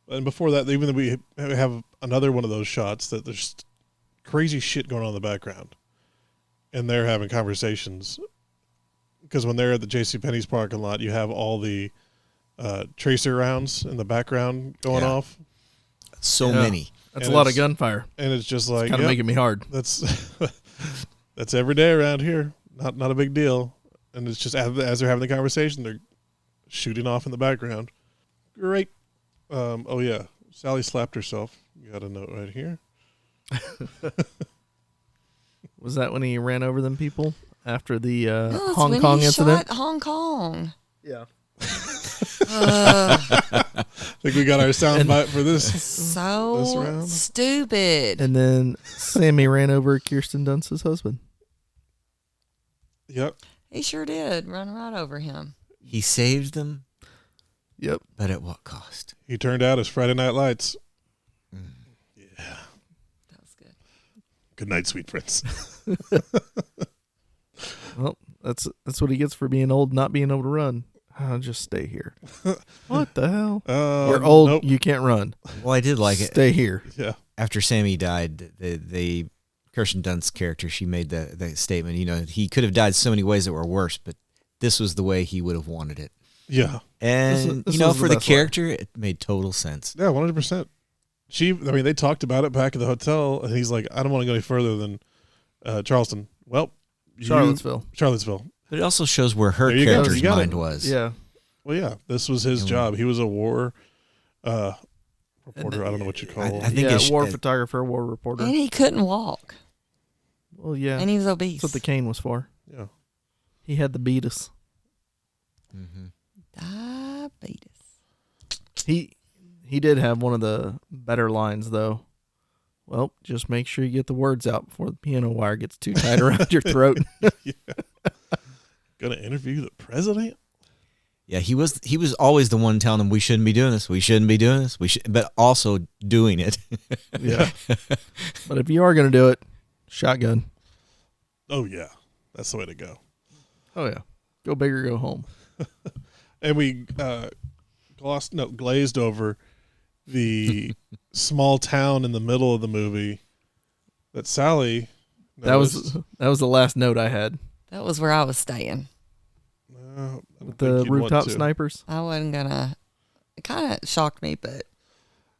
[SPEAKER 2] And before that, even though we have another one of those shots that there's crazy shit going on in the background. And they're having conversations. Because when they're at the JCPenney's parking lot, you have all the tracer rounds in the background going
[SPEAKER 4] Yeah.
[SPEAKER 2] off.
[SPEAKER 4] So
[SPEAKER 5] Yeah.
[SPEAKER 4] many.
[SPEAKER 5] That's
[SPEAKER 2] And
[SPEAKER 5] a lot of
[SPEAKER 2] it's-
[SPEAKER 5] gunfire.
[SPEAKER 2] And it's just like,
[SPEAKER 5] Kind of
[SPEAKER 2] yep,
[SPEAKER 5] making me hard.
[SPEAKER 2] that's that's every day around here. Not a big deal. And it's just as they're having the conversation, they're shooting off in the background. Great. Oh yeah, Sally slapped herself. You got a note right here.
[SPEAKER 5] Was that when he ran over them people after the
[SPEAKER 3] No, it's
[SPEAKER 5] Hong
[SPEAKER 3] when
[SPEAKER 5] Kong
[SPEAKER 3] he
[SPEAKER 5] incident?
[SPEAKER 3] shot Hong Kong.
[SPEAKER 5] Yeah.
[SPEAKER 2] I think we got our sound bite for this. This
[SPEAKER 3] So
[SPEAKER 2] round?
[SPEAKER 3] stupid.
[SPEAKER 5] And then Sammy ran over Kirsten Dunst's husband.
[SPEAKER 2] Yep.
[SPEAKER 3] He sure did. Run right over him.
[SPEAKER 4] He saved them,
[SPEAKER 5] Yep.
[SPEAKER 4] but at what cost?
[SPEAKER 2] He turned out as Friday Night Lights.
[SPEAKER 3] That was good.
[SPEAKER 2] Good night, sweet prince.
[SPEAKER 5] Well, that's what he gets for being old, not being able to run. I'll just stay here. What the hell? You're old.
[SPEAKER 2] Nope.
[SPEAKER 5] You can't run.
[SPEAKER 4] Well, I did like it.
[SPEAKER 5] Stay here.
[SPEAKER 2] Yeah.
[SPEAKER 4] After Sammy died, the Kirsten Dunst's character, she made the statement, he could have died so many ways that were worse, but this was the way he would have wanted it.
[SPEAKER 2] Yeah.
[SPEAKER 4] And,
[SPEAKER 5] This was
[SPEAKER 4] for
[SPEAKER 5] the
[SPEAKER 4] the
[SPEAKER 5] best way.
[SPEAKER 4] character, it made total sense.
[SPEAKER 2] Yeah, 100%. They talked about it back at the hotel, and he's like, I don't want to go any further than Charleston. Well, Charlottesville.
[SPEAKER 4] But it also shows where her
[SPEAKER 2] There you go.
[SPEAKER 4] character's
[SPEAKER 2] You got
[SPEAKER 4] mind
[SPEAKER 2] it.
[SPEAKER 4] was.
[SPEAKER 5] Yeah.
[SPEAKER 2] Well, yeah, this was his job. He was a war reporter. I don't know what you call
[SPEAKER 4] I
[SPEAKER 2] it.
[SPEAKER 4] think
[SPEAKER 5] yeah,
[SPEAKER 4] it sh-
[SPEAKER 5] war
[SPEAKER 4] it-
[SPEAKER 5] photographer, war reporter.
[SPEAKER 3] And he couldn't walk.
[SPEAKER 5] Well, yeah.
[SPEAKER 3] And he was obese.
[SPEAKER 5] That's what the cane was for.
[SPEAKER 2] Yeah.
[SPEAKER 5] He had the beatus.
[SPEAKER 3] Diabetes.
[SPEAKER 5] He did have one of the better lines, though. Well, just make sure you get the words out before the piano wire gets too tight around your throat.
[SPEAKER 2] Gonna interview the president?
[SPEAKER 4] Yeah, he was always the one telling them we shouldn't be doing this. We shouldn't be doing this. But also doing it.
[SPEAKER 5] Yeah. But if you are going to do it, shotgun.
[SPEAKER 2] Oh, yeah. That's the way to go.
[SPEAKER 5] Oh, yeah. Go big or go home.
[SPEAKER 2] And we glazed over the small town in the middle of the movie that Sally noticed.
[SPEAKER 5] That was the last note I had.
[SPEAKER 3] That was where I was staying.
[SPEAKER 2] I don't
[SPEAKER 5] With
[SPEAKER 2] think
[SPEAKER 5] the
[SPEAKER 2] you'd want
[SPEAKER 5] rooftop
[SPEAKER 2] to.
[SPEAKER 5] snipers.
[SPEAKER 3] I wasn't gonna. It kind of shocked me, but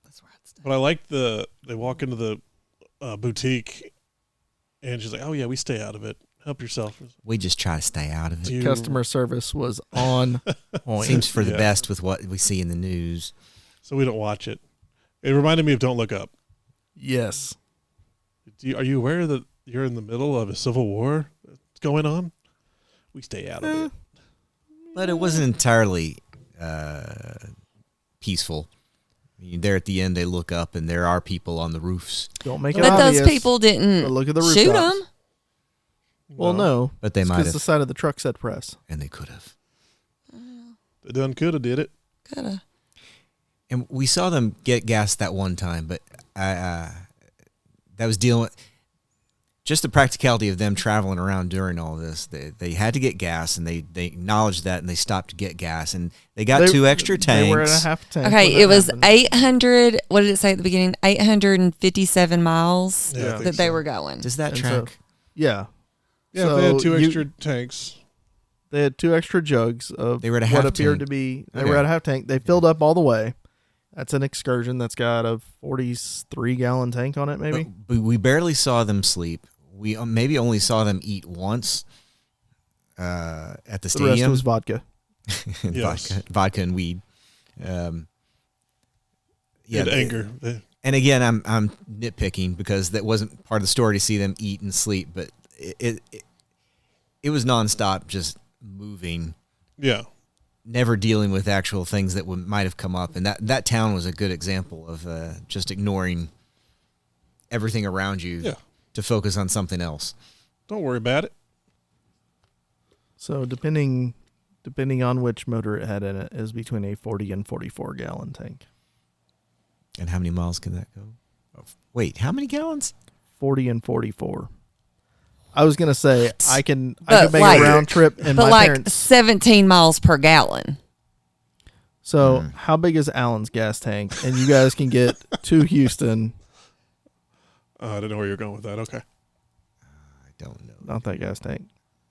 [SPEAKER 3] that's where I'd stay.
[SPEAKER 2] But I like they walk into the boutique, and she's like, "Oh yeah, we stay out of it. Help yourself."
[SPEAKER 4] We just try to stay out of it.
[SPEAKER 5] Customer service was on point.
[SPEAKER 4] Seems for the
[SPEAKER 2] Yeah.
[SPEAKER 4] best with what we see in the news.
[SPEAKER 2] So we don't watch it. It reminded me of Don't Look Up.
[SPEAKER 5] Yes.
[SPEAKER 2] Are you aware that you're in the middle of a civil war that's going on? We stay out of it.
[SPEAKER 4] But it wasn't entirely peaceful. I mean, there at the end, they look up and there are people on the roofs.
[SPEAKER 5] Don't make it
[SPEAKER 3] But
[SPEAKER 5] obvious.
[SPEAKER 3] those people didn't
[SPEAKER 5] But look at the
[SPEAKER 3] shoot
[SPEAKER 5] rooftops.
[SPEAKER 3] them.
[SPEAKER 5] Well, no.
[SPEAKER 4] But they might
[SPEAKER 5] Because
[SPEAKER 4] have.
[SPEAKER 5] the side of the truck said press.
[SPEAKER 4] And they could have.
[SPEAKER 2] They done could have did it.
[SPEAKER 3] Coulda.
[SPEAKER 4] And we saw them get gas that one time, but that was dealing with just the practicality of them traveling around during all this. They had to get gas, and they acknowledged that, and they stopped to get gas, and they got 2 extra tanks.
[SPEAKER 5] They were at a half tank.
[SPEAKER 3] Okay,
[SPEAKER 5] when
[SPEAKER 3] it was
[SPEAKER 5] happened.
[SPEAKER 3] 800. What did it say at the beginning? 857 miles
[SPEAKER 2] Yeah, I think
[SPEAKER 3] that they
[SPEAKER 2] so.
[SPEAKER 3] were going.
[SPEAKER 4] Does that
[SPEAKER 5] And
[SPEAKER 4] track?
[SPEAKER 5] Yeah.
[SPEAKER 2] Yeah,
[SPEAKER 5] So
[SPEAKER 2] they had 2
[SPEAKER 5] you-
[SPEAKER 2] extra tanks.
[SPEAKER 5] They had 2 extra jugs of
[SPEAKER 4] They were at a
[SPEAKER 5] what
[SPEAKER 4] half
[SPEAKER 5] appeared
[SPEAKER 4] tank.
[SPEAKER 5] to be. They
[SPEAKER 4] Okay.
[SPEAKER 5] were at a half tank. They filled up all the way. That's an excursion that's got a 43-gallon tank on it, maybe.
[SPEAKER 4] But we barely saw them sleep. We maybe only saw them eat once at the
[SPEAKER 5] The rest
[SPEAKER 4] stadium.
[SPEAKER 5] was vodka.
[SPEAKER 2] Yes.
[SPEAKER 4] vodka and weed.
[SPEAKER 2] Yeah,
[SPEAKER 4] they-
[SPEAKER 2] anger.
[SPEAKER 4] And again, I'm nitpicking because that wasn't part of the story to see them eat and sleep, but it was nonstop, just moving,
[SPEAKER 2] Yeah.
[SPEAKER 4] never dealing with actual things that might have come up. And that town was a good example of just ignoring everything around you
[SPEAKER 2] Yeah.
[SPEAKER 4] to focus on something else.
[SPEAKER 2] Don't worry about it.
[SPEAKER 5] So depending on which motor it had in it, is between a 40 and 44-gallon tank.
[SPEAKER 4] And how many miles can that go? Oh, wait, how many gallons?
[SPEAKER 5] 40 and 44. I was gonna say I can
[SPEAKER 3] But
[SPEAKER 5] make
[SPEAKER 3] like-
[SPEAKER 5] a round trip, and
[SPEAKER 3] But
[SPEAKER 5] my
[SPEAKER 3] like
[SPEAKER 5] parents.
[SPEAKER 3] 17 miles per gallon.
[SPEAKER 5] So how big is Alan's gas tank? And you guys can get to Houston.
[SPEAKER 2] I didn't know where you were going with that. Okay.
[SPEAKER 4] I don't know.
[SPEAKER 5] Not that gas tank.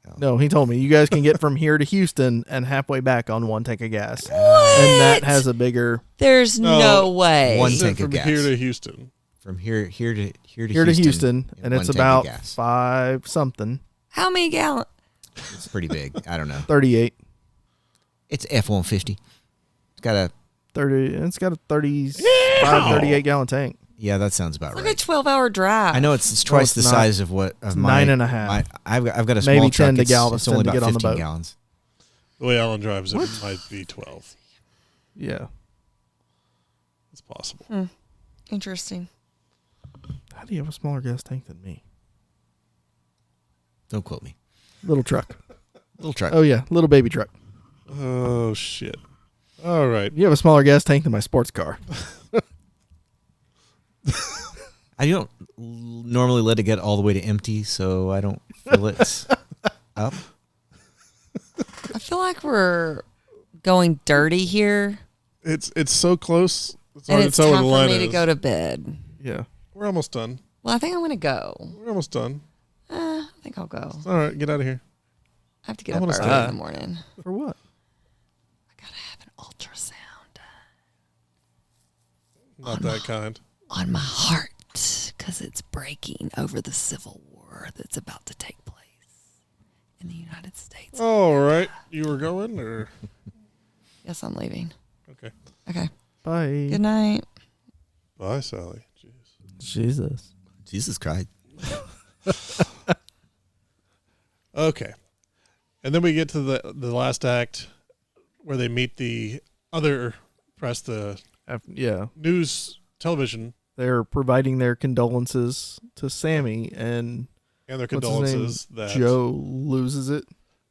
[SPEAKER 4] No.
[SPEAKER 5] No, he told me you guys can get from here to Houston and halfway back on 1 tank of gas.
[SPEAKER 3] What?
[SPEAKER 5] And that has a bigger
[SPEAKER 3] There's
[SPEAKER 2] No.
[SPEAKER 3] no way.
[SPEAKER 4] One
[SPEAKER 2] Is it
[SPEAKER 4] tank of
[SPEAKER 2] from
[SPEAKER 4] gas.
[SPEAKER 2] here to Houston.
[SPEAKER 4] From here to
[SPEAKER 5] here to Houston, and
[SPEAKER 4] one
[SPEAKER 5] it's
[SPEAKER 4] tank of
[SPEAKER 5] about
[SPEAKER 4] gas.
[SPEAKER 5] 5 something,
[SPEAKER 3] How many gallons?
[SPEAKER 4] It's pretty big. I don't know.
[SPEAKER 5] 38,
[SPEAKER 4] It's F-150. It's got a
[SPEAKER 5] 30. It's got a 35, 38-gallon tank.
[SPEAKER 4] yeah. That sounds about
[SPEAKER 3] Like
[SPEAKER 4] right.
[SPEAKER 3] a 12-hour drive.
[SPEAKER 4] I know it's twice
[SPEAKER 5] it's
[SPEAKER 4] the
[SPEAKER 5] not.
[SPEAKER 4] size of what of
[SPEAKER 5] It's
[SPEAKER 4] my
[SPEAKER 5] 9.5.
[SPEAKER 4] I've got a small
[SPEAKER 5] Maybe
[SPEAKER 4] truck.
[SPEAKER 5] 10 to
[SPEAKER 4] It's
[SPEAKER 5] Galveston
[SPEAKER 4] only
[SPEAKER 5] to
[SPEAKER 4] about
[SPEAKER 5] get on the
[SPEAKER 4] 15
[SPEAKER 5] boat.
[SPEAKER 4] gallons.
[SPEAKER 2] The way Alan drives it might be 12.
[SPEAKER 5] Yeah.
[SPEAKER 2] It's possible.
[SPEAKER 3] Interesting.
[SPEAKER 5] How do you have a smaller gas tank than me?
[SPEAKER 4] Don't quote me.
[SPEAKER 5] Little truck.
[SPEAKER 4] Little truck.
[SPEAKER 5] Oh yeah, little baby truck.
[SPEAKER 2] Oh, shit. All right.
[SPEAKER 5] You have a smaller gas tank than my sports car.
[SPEAKER 4] I don't normally let it get all the way to empty, so I don't fill it up.
[SPEAKER 3] I feel like we're going dirty here,
[SPEAKER 2] It's so close. It's
[SPEAKER 3] and
[SPEAKER 2] hard to
[SPEAKER 3] it's
[SPEAKER 2] tell where
[SPEAKER 3] time
[SPEAKER 2] the
[SPEAKER 3] for
[SPEAKER 2] line
[SPEAKER 3] me to
[SPEAKER 2] is.
[SPEAKER 3] go to bed.
[SPEAKER 5] Yeah.
[SPEAKER 2] We're almost done.
[SPEAKER 3] Well, I think I'm going to go.
[SPEAKER 2] We're almost done.
[SPEAKER 3] I think I'll go.
[SPEAKER 2] All right, get out of here.
[SPEAKER 3] I have to get
[SPEAKER 2] I
[SPEAKER 3] up
[SPEAKER 2] wanna
[SPEAKER 3] early
[SPEAKER 2] stay.
[SPEAKER 3] in the morning.
[SPEAKER 5] For what?
[SPEAKER 3] I got to have an ultrasound
[SPEAKER 2] Not that kind.
[SPEAKER 3] on my heart because it's breaking over the civil war that's about to take place in the United States.
[SPEAKER 2] All right. You were going, or
[SPEAKER 3] Yes, I'm leaving.
[SPEAKER 2] okay.
[SPEAKER 3] Okay.
[SPEAKER 5] Bye.
[SPEAKER 3] Good night.
[SPEAKER 2] Bye, Sally. Jeez.
[SPEAKER 5] Jesus.
[SPEAKER 4] Jesus Christ.
[SPEAKER 2] Okay. And then we get to the last act where they meet the other press, the
[SPEAKER 5] Yeah.
[SPEAKER 2] news television,
[SPEAKER 5] They're providing their condolences to Sammy, and
[SPEAKER 2] and their
[SPEAKER 5] what's his name?
[SPEAKER 2] condolences that
[SPEAKER 5] Joe loses it.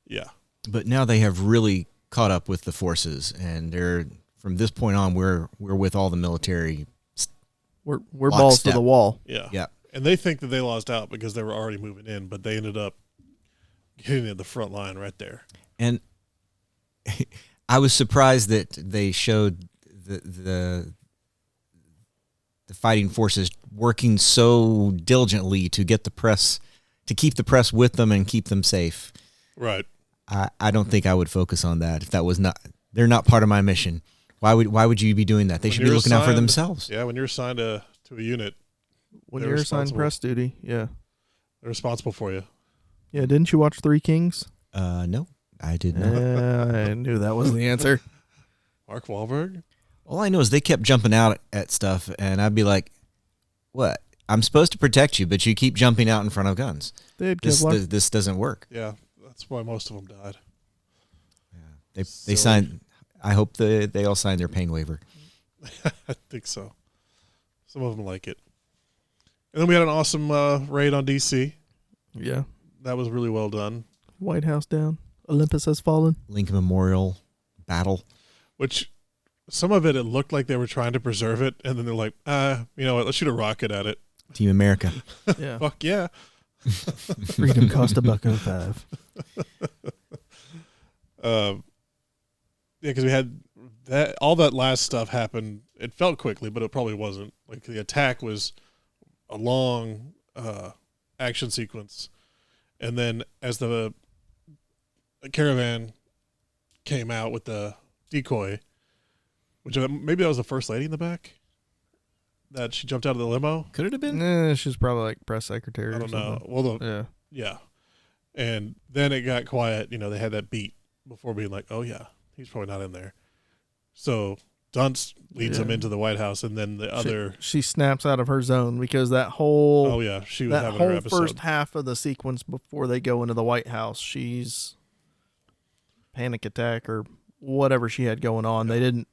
[SPEAKER 2] Yeah.
[SPEAKER 4] But now they have really caught up with the forces, and they're from this point on, we're with all the military.
[SPEAKER 5] We're
[SPEAKER 4] Lockstep.
[SPEAKER 5] balls to the wall.
[SPEAKER 2] Yeah.
[SPEAKER 4] Yeah.
[SPEAKER 2] And they think that they lost out because they were already moving in, but they ended up getting at the front line right there.
[SPEAKER 4] And I was surprised that they showed the fighting forces working so diligently to get the press, to keep the press with them and keep them safe.
[SPEAKER 2] Right.
[SPEAKER 4] I don't think I would focus on that if that was not. They're not part of my mission. Why would you be doing that? They
[SPEAKER 2] When
[SPEAKER 4] should be
[SPEAKER 2] you're
[SPEAKER 4] looking out for
[SPEAKER 2] assigned-
[SPEAKER 4] themselves.
[SPEAKER 2] Yeah, when you're assigned to a unit,
[SPEAKER 5] When
[SPEAKER 2] They're
[SPEAKER 5] you're assigned
[SPEAKER 2] responsible.
[SPEAKER 5] press duty, yeah.
[SPEAKER 2] They're responsible for you.
[SPEAKER 5] Yeah, didn't you watch Three Kings?
[SPEAKER 4] No, I did not.
[SPEAKER 5] I knew that was the answer.
[SPEAKER 2] Mark Wahlberg?
[SPEAKER 4] All I know is they kept jumping out at stuff, and I'd be like, "What? I'm supposed to protect you, but you keep jumping out in front of guns.
[SPEAKER 5] They had
[SPEAKER 4] This
[SPEAKER 5] Kevlar.
[SPEAKER 4] this doesn't work."
[SPEAKER 2] Yeah, that's why most of them died.
[SPEAKER 4] They
[SPEAKER 2] Silly.
[SPEAKER 4] signed. I hope they all signed their pain waiver.
[SPEAKER 2] I think so. Some of them like it. And then we had an awesome raid on DC.
[SPEAKER 5] Yeah.
[SPEAKER 2] That was really well done.
[SPEAKER 5] White House down. Olympus has fallen.
[SPEAKER 4] Lincoln Memorial battle.
[SPEAKER 2] Which some of it looked like they were trying to preserve it, and then they're like, you know what, let's shoot a rocket at it.
[SPEAKER 4] Team America.
[SPEAKER 5] Yeah.
[SPEAKER 2] Fuck yeah.
[SPEAKER 5] Freedom cost $1.05.
[SPEAKER 2] Yeah, because we had that all that last stuff happened. It felt quickly, but it probably wasn't. Like the attack was a long action sequence, and then as the caravan came out with the decoy, which maybe that was the first lady in the back, that she jumped out of the limo.
[SPEAKER 4] Could it have been?
[SPEAKER 5] She's probably like press secretary
[SPEAKER 2] I
[SPEAKER 5] or
[SPEAKER 2] don't
[SPEAKER 5] something.
[SPEAKER 2] know. Well,
[SPEAKER 5] Yeah.
[SPEAKER 2] yeah, and then it got quiet. You know, they had that beat before being like, "Oh yeah, he's probably not in there." So Dunst leads him into the White House, and then the other.
[SPEAKER 5] She snaps out of her zone because that whole
[SPEAKER 2] Oh yeah, she was
[SPEAKER 5] that
[SPEAKER 2] having her
[SPEAKER 5] whole
[SPEAKER 2] episode.
[SPEAKER 5] first half of the sequence before they go into the White House, she's panic attack or whatever she had going on. They didn't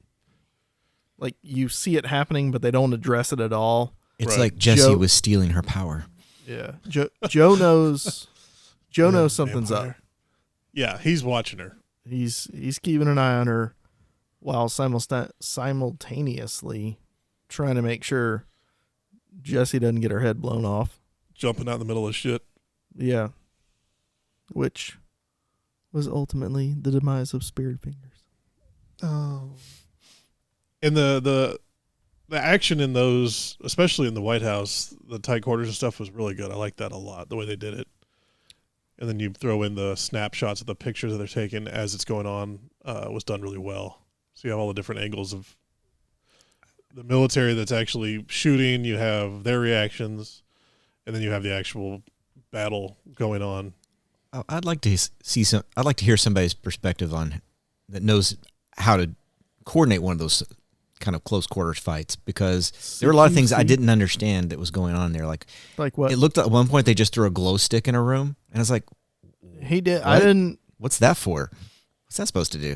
[SPEAKER 5] like you see it happening, but they don't address it at all.
[SPEAKER 4] It's
[SPEAKER 2] Right.
[SPEAKER 4] like Jesse
[SPEAKER 5] Joe-
[SPEAKER 4] was stealing her power.
[SPEAKER 5] Yeah, Joe knows. Joe knows something's
[SPEAKER 2] Vampire.
[SPEAKER 5] up.
[SPEAKER 2] Yeah, he's watching her.
[SPEAKER 5] He's keeping an eye on her while simultaneously trying to make sure Jessie doesn't get her head blown off.
[SPEAKER 2] Jumping out in the middle of shit.
[SPEAKER 5] Yeah. Which was ultimately the demise of Spirit Fingers.
[SPEAKER 2] Oh. And the action in those, especially in the White House, the tight quarters and stuff was really good. I like that a lot, the way they did it. And then you throw in the snapshots of the pictures that they're taking as it's going on, was done really well. So you have all the different angles of the military that's actually shooting. You have their reactions, and then you have the actual battle going on.
[SPEAKER 4] I'd like to see some. I'd like to hear somebody's perspective on that knows how to coordinate one of those kind of close quarters fights, because there were a lot of things I didn't understand that was going on there. Like
[SPEAKER 5] what?
[SPEAKER 4] it looked at one point they just threw a glow stick in a room, and I was like,
[SPEAKER 5] He did.
[SPEAKER 4] What?
[SPEAKER 5] I didn't.
[SPEAKER 4] "What's that for? What's that supposed to do?"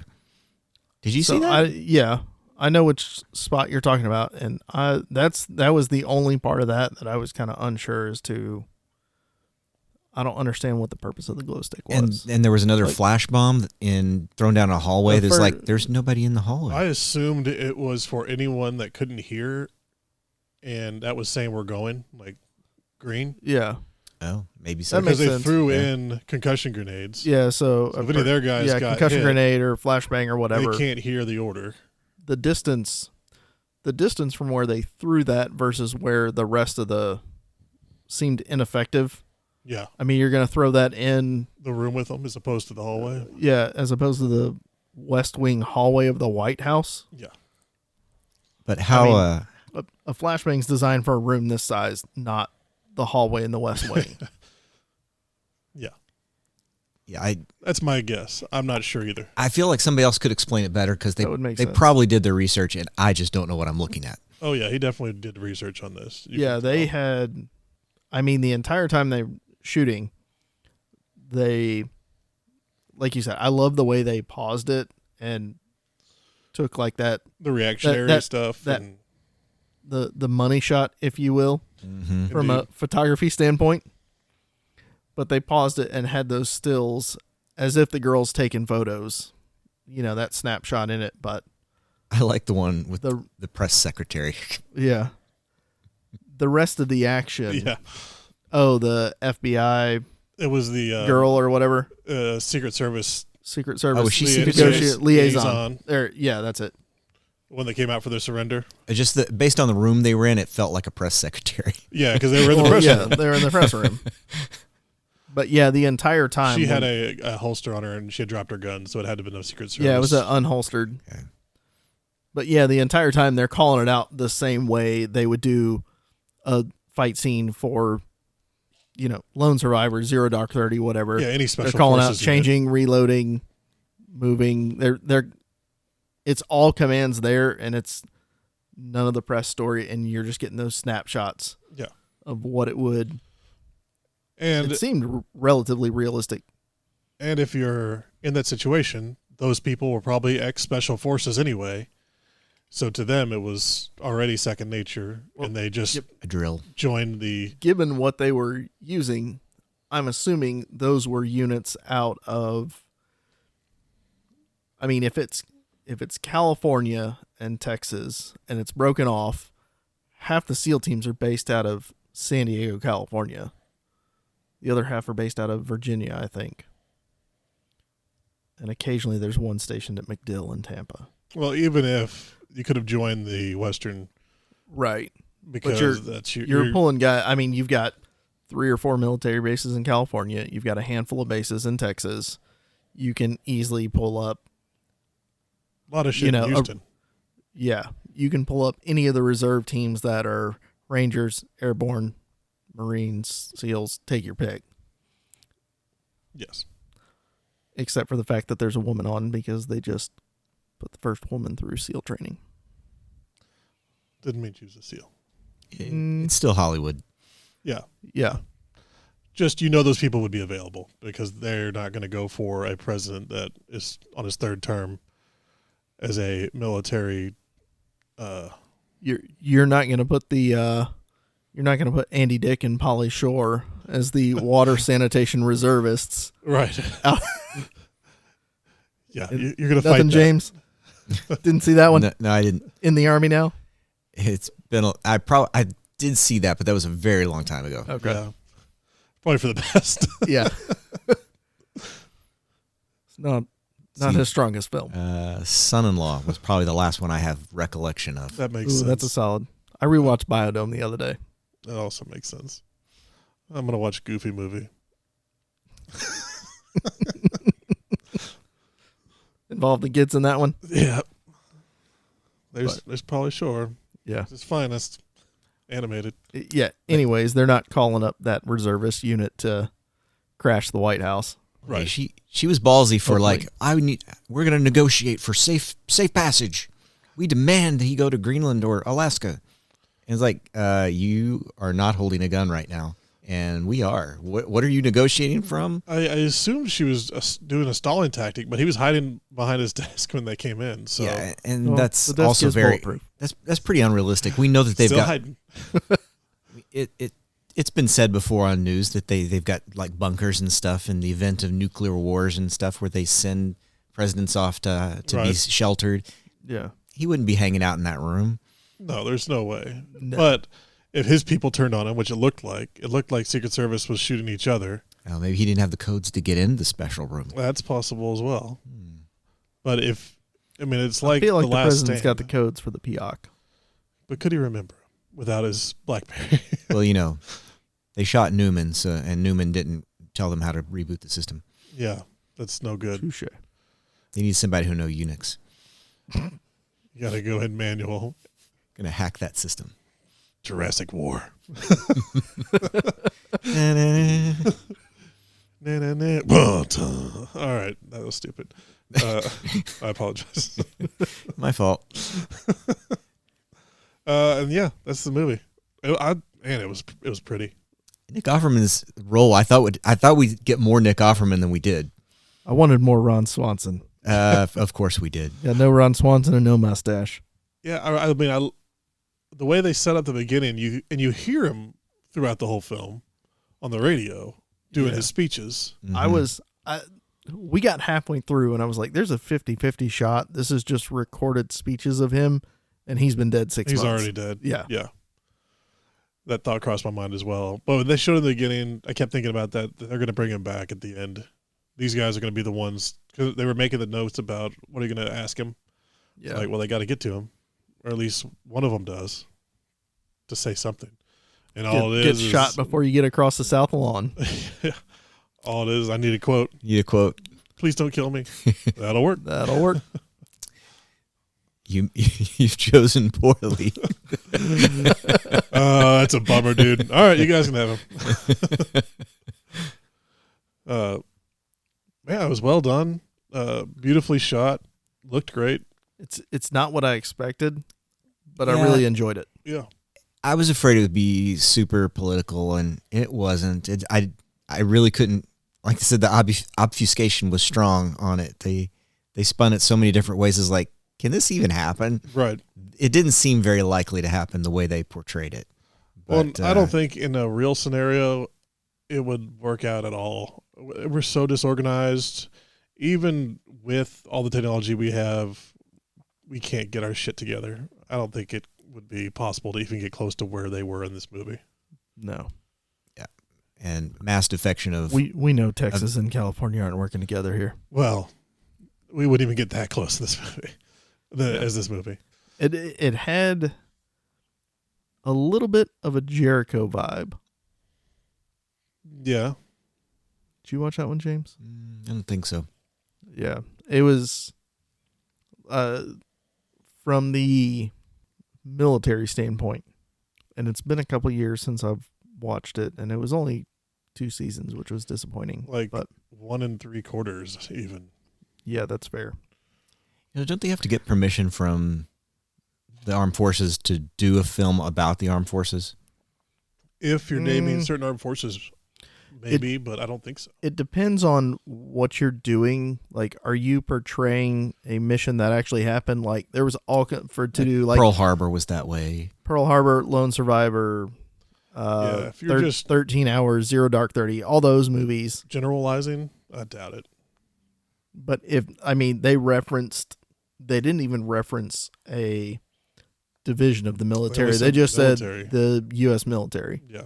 [SPEAKER 4] Did you see
[SPEAKER 5] So
[SPEAKER 4] that?
[SPEAKER 5] I know which spot you're talking about, and that was the only part of that I was kind of unsure as to. I don't understand what the purpose of the glow stick was.
[SPEAKER 4] And there was another
[SPEAKER 5] Like-
[SPEAKER 4] flash bomb thrown down a hallway. There's nobody in the hallway.
[SPEAKER 2] I assumed it was for anyone that couldn't hear, and that was saying we're going, like green.
[SPEAKER 5] Yeah,
[SPEAKER 4] Oh, maybe so.
[SPEAKER 5] That makes
[SPEAKER 2] Because they
[SPEAKER 5] sense.
[SPEAKER 2] threw
[SPEAKER 4] Yeah.
[SPEAKER 2] in concussion grenades.
[SPEAKER 5] yeah. So,
[SPEAKER 2] if any of their guys got
[SPEAKER 5] concussion
[SPEAKER 2] hit,
[SPEAKER 5] grenade or flashbang or whatever.
[SPEAKER 2] they can't hear the order.
[SPEAKER 5] The distance from where they threw that versus where the rest of the seemed ineffective.
[SPEAKER 2] Yeah,
[SPEAKER 5] I mean, you're going to throw that in,
[SPEAKER 2] the room with them as opposed to the hallway.
[SPEAKER 5] yeah, as opposed to the West Wing hallway of the White House.
[SPEAKER 2] Yeah.
[SPEAKER 4] But how?
[SPEAKER 5] A flashbang's designed for a room this size, not the hallway in the West Wing.
[SPEAKER 2] Yeah.
[SPEAKER 4] Yeah,
[SPEAKER 2] That's my guess. I'm not sure either.
[SPEAKER 4] I feel like somebody else could explain it better, because they
[SPEAKER 5] That would make
[SPEAKER 4] they
[SPEAKER 5] sense.
[SPEAKER 4] probably did their research, and I just don't know what I'm looking at.
[SPEAKER 2] Oh, yeah, he definitely did research on this. You
[SPEAKER 5] Yeah,
[SPEAKER 2] can
[SPEAKER 5] they
[SPEAKER 2] tell.
[SPEAKER 5] had. I mean, the entire time they were shooting, they, like you said, I love the way they paused it and took like that
[SPEAKER 2] The reactionary
[SPEAKER 5] that-
[SPEAKER 2] stuff.
[SPEAKER 5] that-
[SPEAKER 2] and
[SPEAKER 5] the money shot, if you will,
[SPEAKER 4] Mm-hmm.
[SPEAKER 5] from a
[SPEAKER 2] Indeed.
[SPEAKER 5] photography standpoint. But they paused it and had those stills as if the girl's taking photos. You know, that snapshot in it, but
[SPEAKER 4] I like the one with
[SPEAKER 5] the
[SPEAKER 4] the press secretary.
[SPEAKER 5] yeah. The rest of the action.
[SPEAKER 2] yeah,
[SPEAKER 5] Oh, the FBI
[SPEAKER 2] it was the
[SPEAKER 5] girl or whatever.
[SPEAKER 2] Secret Service
[SPEAKER 5] Secret Service.
[SPEAKER 4] Oh, was she
[SPEAKER 2] lia-
[SPEAKER 4] Secret
[SPEAKER 5] negotiate-
[SPEAKER 4] Service?
[SPEAKER 5] liaison. There, yeah, that's it.
[SPEAKER 2] when they came out for their surrender.
[SPEAKER 4] Just based on the room they were in, it felt like a press secretary.
[SPEAKER 2] Yeah, because they were in the
[SPEAKER 5] Well,
[SPEAKER 2] press
[SPEAKER 5] yeah,
[SPEAKER 2] room.
[SPEAKER 5] they were in the press room. But yeah, the entire time
[SPEAKER 2] She had
[SPEAKER 5] when-
[SPEAKER 2] a holster on her, and she had dropped her gun, so it had to have been a Secret Service.
[SPEAKER 5] yeah, it was unholstered.
[SPEAKER 4] Okay.
[SPEAKER 5] But yeah, the entire time they're calling it out the same way they would do a fight scene for, lone survivor, Zero Dark 30, whatever.
[SPEAKER 2] Yeah, any special
[SPEAKER 5] They're calling out,
[SPEAKER 2] forces unit.
[SPEAKER 5] changing, reloading, moving. It's all commands there, and it's none of the press story, and you're just getting those snapshots
[SPEAKER 2] Yeah.
[SPEAKER 5] of what it would.
[SPEAKER 2] And
[SPEAKER 5] it seemed relatively realistic.
[SPEAKER 2] And if you're in that situation, those people were probably ex-special forces anyway. So to them, it was already second nature, and they just
[SPEAKER 4] A drill.
[SPEAKER 2] joined the...
[SPEAKER 5] Given what they were using, I'm assuming those were units out of... I mean, if it's California and Texas, and it's broken off, half the SEAL teams are based out of San Diego, California. The other half are based out of Virginia, I think. And occasionally there's one stationed at MacDill in Tampa.
[SPEAKER 2] Well, even if you could have joined the Western...
[SPEAKER 5] Right.
[SPEAKER 2] Because
[SPEAKER 5] but you're pulling guys. I mean, you've got 3 or 4 military bases in California. You've got a handful of bases in Texas. You can easily pull up...
[SPEAKER 2] A lot of shit in Houston.
[SPEAKER 5] You can pull up any of the reserve teams that are Rangers, Airborne, Marines, SEALs. Take your pick.
[SPEAKER 2] Yes.
[SPEAKER 5] Except for the fact that there's a woman on because they just put the first woman through SEAL training.
[SPEAKER 2] Didn't mean she was a SEAL.
[SPEAKER 4] It's still Hollywood.
[SPEAKER 2] Yeah.
[SPEAKER 5] Yeah.
[SPEAKER 2] Just, those people would be available because they're not going to go for a president that is on his third term as a military.
[SPEAKER 5] You're not going to put Andy Dick and Polly Shore as the water sanitation reservists.
[SPEAKER 2] Right. Yeah, you're going to fight
[SPEAKER 5] nothing,
[SPEAKER 2] that.
[SPEAKER 5] James. Didn't see that one.
[SPEAKER 4] No, I didn't.
[SPEAKER 5] In the Army now.
[SPEAKER 4] It's been. I did see that, but that was a very long time ago.
[SPEAKER 5] Okay.
[SPEAKER 2] Yeah. Probably for the best.
[SPEAKER 5] Yeah. It's not his strongest film.
[SPEAKER 4] Son-in-Law was probably the last one I have recollection of.
[SPEAKER 2] That makes
[SPEAKER 5] Ooh,
[SPEAKER 2] sense.
[SPEAKER 5] that's a solid. I rewatched Biodome the other day.
[SPEAKER 2] That also makes sense. I'm going to watch Goofy movie.
[SPEAKER 5] Involved the kids in that one?
[SPEAKER 2] Yeah. There's probably Shore.
[SPEAKER 5] Yeah.
[SPEAKER 2] It's his finest. Animated.
[SPEAKER 5] Yeah. Anyways, they're not calling up that reservist unit to crash the White House.
[SPEAKER 2] Right.
[SPEAKER 4] She was ballsy for
[SPEAKER 5] Hopefully.
[SPEAKER 4] we're going to negotiate for safe passage. We demand he go to Greenland or Alaska. And it's like, you are not holding a gun right now. And we are. What are you negotiating from?
[SPEAKER 2] I assumed she was doing a stalling tactic, but he was hiding behind his desk when they came in. So
[SPEAKER 4] Yeah, and
[SPEAKER 5] Well,
[SPEAKER 4] that's
[SPEAKER 5] the desk
[SPEAKER 4] also
[SPEAKER 5] is
[SPEAKER 4] very
[SPEAKER 5] bulletproof.
[SPEAKER 4] that's pretty unrealistic. We know that they've
[SPEAKER 2] still
[SPEAKER 4] got
[SPEAKER 2] hiding.
[SPEAKER 4] It's been said before on news that they've got like bunkers and stuff in the event of nuclear wars and stuff where they send presidents off to be
[SPEAKER 2] Right.
[SPEAKER 4] sheltered.
[SPEAKER 5] Yeah.
[SPEAKER 4] He wouldn't be hanging out in that room.
[SPEAKER 2] No, there's no way.
[SPEAKER 5] No.
[SPEAKER 2] But if his people turned on him, which it looked like Secret Service was shooting each other.
[SPEAKER 4] Maybe he didn't have the codes to get in the special room.
[SPEAKER 2] That's possible as well. But it's
[SPEAKER 5] I
[SPEAKER 2] like
[SPEAKER 5] feel like
[SPEAKER 2] the
[SPEAKER 5] the
[SPEAKER 2] last
[SPEAKER 5] president's
[SPEAKER 2] stand.
[SPEAKER 5] got the codes for the PIOC.
[SPEAKER 2] But could he remember without his BlackBerry?
[SPEAKER 4] Well, they shot Newman, and Newman didn't tell them how to reboot the system.
[SPEAKER 2] Yeah, that's no good.
[SPEAKER 5] Touche.
[SPEAKER 4] They need somebody who knows Unix.
[SPEAKER 2] You got to go in manual.
[SPEAKER 4] Going to hack that system.
[SPEAKER 2] Jurassic War. All right, that was stupid. I apologize.
[SPEAKER 4] My fault.
[SPEAKER 2] And yeah, that's the movie. It was pretty.
[SPEAKER 4] Nick Offerman's role, I thought we'd get more Nick Offerman than we did.
[SPEAKER 5] I wanted more Ron Swanson.
[SPEAKER 4] Of course we did.
[SPEAKER 5] Yeah, no Ron Swanson and no mustache.
[SPEAKER 2] Yeah, I mean, the way they set up the beginning, you hear him throughout the whole film on the radio doing his speeches.
[SPEAKER 4] Mhm.
[SPEAKER 5] We got halfway through and I was like, there's a 50-50 shot. This is just recorded speeches of him and he's been dead 6 months.
[SPEAKER 2] He's already dead.
[SPEAKER 5] Yeah.
[SPEAKER 2] Yeah. That thought crossed my mind as well. But when they showed in the beginning, I kept thinking about that. They're going to bring him back at the end. These guys are going to be the ones, because they were making the notes about what are you going to ask him.
[SPEAKER 5] Yeah.
[SPEAKER 2] Like, well, they got to get to him, or at least one of them does, to say something. And all it
[SPEAKER 5] Get
[SPEAKER 2] is
[SPEAKER 5] shot before you get across the South Lawn.
[SPEAKER 2] all it is, I need a quote.
[SPEAKER 4] You quote.
[SPEAKER 2] Please don't kill me. That'll work.
[SPEAKER 5] That'll work.
[SPEAKER 4] You've chosen poorly.
[SPEAKER 2] That's a bummer, dude. All right, you guys can have him. Man, it was well done. Beautifully shot. Looked great.
[SPEAKER 5] It's not what I expected, but I
[SPEAKER 4] Yeah.
[SPEAKER 5] really enjoyed it.
[SPEAKER 2] Yeah.
[SPEAKER 4] I was afraid it would be super political, and it wasn't. I really couldn't. Like I said, the obfuscation was strong on it. They spun it so many different ways. As like, can this even happen?
[SPEAKER 2] Right.
[SPEAKER 4] It didn't seem very likely to happen the way they portrayed it. But,
[SPEAKER 2] Well, I don't think in a real scenario it would work out at all. We're so disorganized. Even with all the technology we have, we can't get our shit together. I don't think it would be possible to even get close to where they were in this movie.
[SPEAKER 5] No.
[SPEAKER 4] Yeah, and mass defection of
[SPEAKER 5] We know Texas and California aren't working together here.
[SPEAKER 2] Well, we wouldn't even get that close in this movie, as this movie.
[SPEAKER 5] It had a little bit of a Jericho vibe.
[SPEAKER 2] Yeah.
[SPEAKER 5] Did you watch that one, James?
[SPEAKER 4] I don't think so.
[SPEAKER 5] Yeah. It was from the military standpoint. And it's been a couple years since I've watched it, and it was only 2 seasons, which was disappointing.
[SPEAKER 2] Like
[SPEAKER 5] but
[SPEAKER 2] 1 3/4 even.
[SPEAKER 5] yeah, that's fair.
[SPEAKER 4] Don't they have to get permission from the armed forces to do a film about the armed forces?
[SPEAKER 2] If you're naming certain armed forces, maybe, but I don't think so.
[SPEAKER 5] It depends on what you're doing. Like, are you portraying a mission that actually happened? Like, there was all do like
[SPEAKER 4] Pearl Harbor was that way.
[SPEAKER 5] Pearl Harbor, Lone Survivor,
[SPEAKER 2] If you're just
[SPEAKER 5] 13 Hours, Zero Dark 30, all those movies.
[SPEAKER 2] generalizing, I doubt it.
[SPEAKER 5] But they didn't even reference a division of the military.
[SPEAKER 2] said
[SPEAKER 5] They just
[SPEAKER 2] military.
[SPEAKER 5] said the U.S. military.
[SPEAKER 2] Yeah.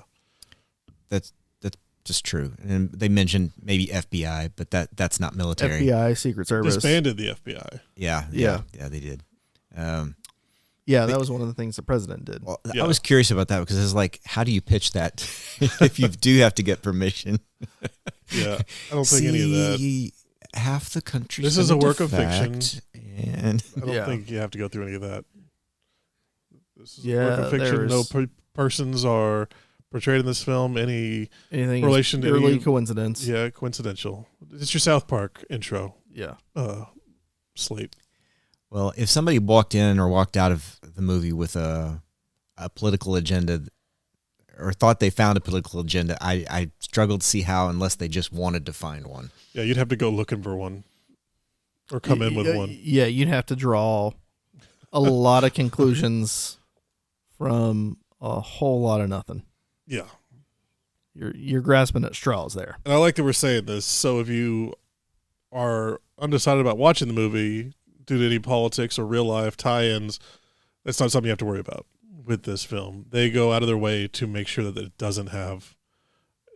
[SPEAKER 4] That's just true. And they mentioned maybe FBI, but that's not military.
[SPEAKER 5] FBI, Secret Service.
[SPEAKER 2] Disbanded the FBI.
[SPEAKER 4] Yeah,
[SPEAKER 5] Yeah.
[SPEAKER 4] they did.
[SPEAKER 5] Yeah, that was one of the things the president did.
[SPEAKER 4] Well,
[SPEAKER 2] Yeah.
[SPEAKER 4] I was curious about that because it's like, how do you pitch that if you do have to get permission?
[SPEAKER 2] Yeah. I don't think any of that.
[SPEAKER 4] See, half the country.
[SPEAKER 2] This is a work of fiction.
[SPEAKER 4] and
[SPEAKER 2] I don't
[SPEAKER 5] Yeah.
[SPEAKER 2] think you have to go through any of that. This is a
[SPEAKER 5] Yeah,
[SPEAKER 2] work of fiction. No persons are portrayed in this film. Anything relation to
[SPEAKER 5] purely
[SPEAKER 2] any-
[SPEAKER 5] coincidence.
[SPEAKER 2] coincidental. It's your South Park intro
[SPEAKER 5] Yeah.
[SPEAKER 2] slate.
[SPEAKER 4] Well, if somebody walked in or walked out of the movie with a political agenda or thought they found a political agenda, I struggled to see how unless they just wanted to find one.
[SPEAKER 2] Yeah, you'd have to go looking for one or come in with one.
[SPEAKER 5] Yeah, you'd have to draw a lot of conclusions from a whole lot of nothing.
[SPEAKER 2] Yeah.
[SPEAKER 5] You're grasping at straws there.
[SPEAKER 2] And I like that we're saying this. So if you are undecided about watching the movie due to any politics or real life tie-ins, that's not something you have to worry about with this film. They go out of their way to make sure that it doesn't have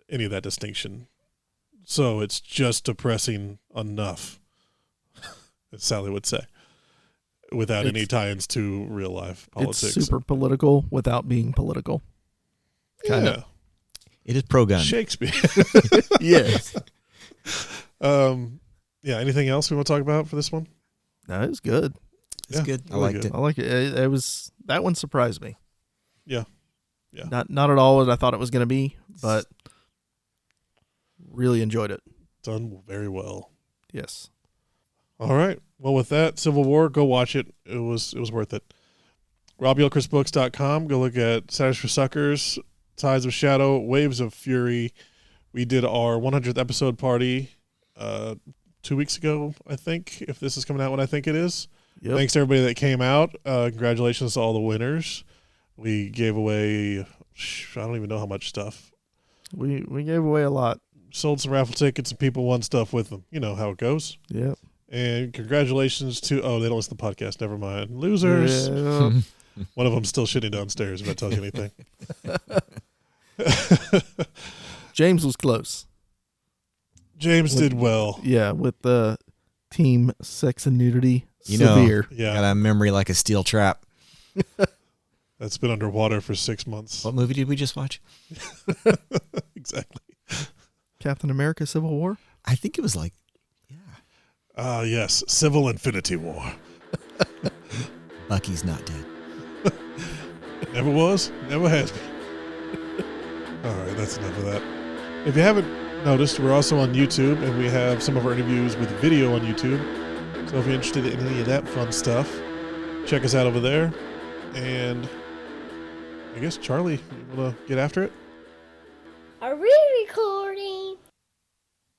[SPEAKER 2] any of that distinction. So it's just depressing enough, as Sally would say, without any tie-ins to real life politics.
[SPEAKER 5] It's super political without being political.
[SPEAKER 2] Yeah.
[SPEAKER 4] It is pro-gun.
[SPEAKER 2] Shakespeare.
[SPEAKER 5] Yes.
[SPEAKER 2] Yeah. Anything else we want to talk about for this one?
[SPEAKER 5] No, it was good.
[SPEAKER 4] It's
[SPEAKER 2] Yeah,
[SPEAKER 4] good. I
[SPEAKER 2] really
[SPEAKER 4] liked
[SPEAKER 2] good.
[SPEAKER 4] it.
[SPEAKER 5] I like it. It was that one surprised me.
[SPEAKER 2] Yeah. Yeah.
[SPEAKER 5] Not at all what I thought it was going to be, but really enjoyed it.
[SPEAKER 2] Done very well.
[SPEAKER 5] Yes.
[SPEAKER 2] All right. Well, with that, Civil War, go watch it. It was worth it. RobYilchristBooks.com. Go look at Satyrs for Suckers, Tides of Shadow, Waves of Fury. We did our 100th episode party 2 weeks ago, I think, if this is coming out when I think it is.
[SPEAKER 5] Yep.
[SPEAKER 2] Thanks to everybody that came out. Congratulations to all the winners. We gave away, I don't even know how much stuff.
[SPEAKER 5] We gave away a lot.
[SPEAKER 2] Sold some raffle tickets and people won stuff with them. You know how it goes.
[SPEAKER 5] Yep.
[SPEAKER 2] And congratulations to, they don't listen to the podcast. Never mind. Losers.
[SPEAKER 5] Yeah.
[SPEAKER 2] One of them's still shitting downstairs, if that tells you anything.
[SPEAKER 5] James was close.
[SPEAKER 2] James did well.
[SPEAKER 5] Yeah, with the team sex and nudity.
[SPEAKER 4] You know,
[SPEAKER 5] severe.
[SPEAKER 2] Yeah.
[SPEAKER 4] Got a memory like a steel trap.
[SPEAKER 2] That's been underwater for 6 months.
[SPEAKER 4] What movie did we just watch?
[SPEAKER 2] Exactly.
[SPEAKER 5] Captain America Civil War?
[SPEAKER 4] I think it was like,
[SPEAKER 2] Yes. Civil Infinity War.
[SPEAKER 4] Bucky's not dead.
[SPEAKER 2] Never was, never has been. All right, that's enough of that. If you haven't noticed, we're also on YouTube, and we have some of our interviews with video on YouTube. So if you're interested in any of that fun stuff, check us out over there. And I guess, Charlie, you want to get after it?
[SPEAKER 6] Are we recording?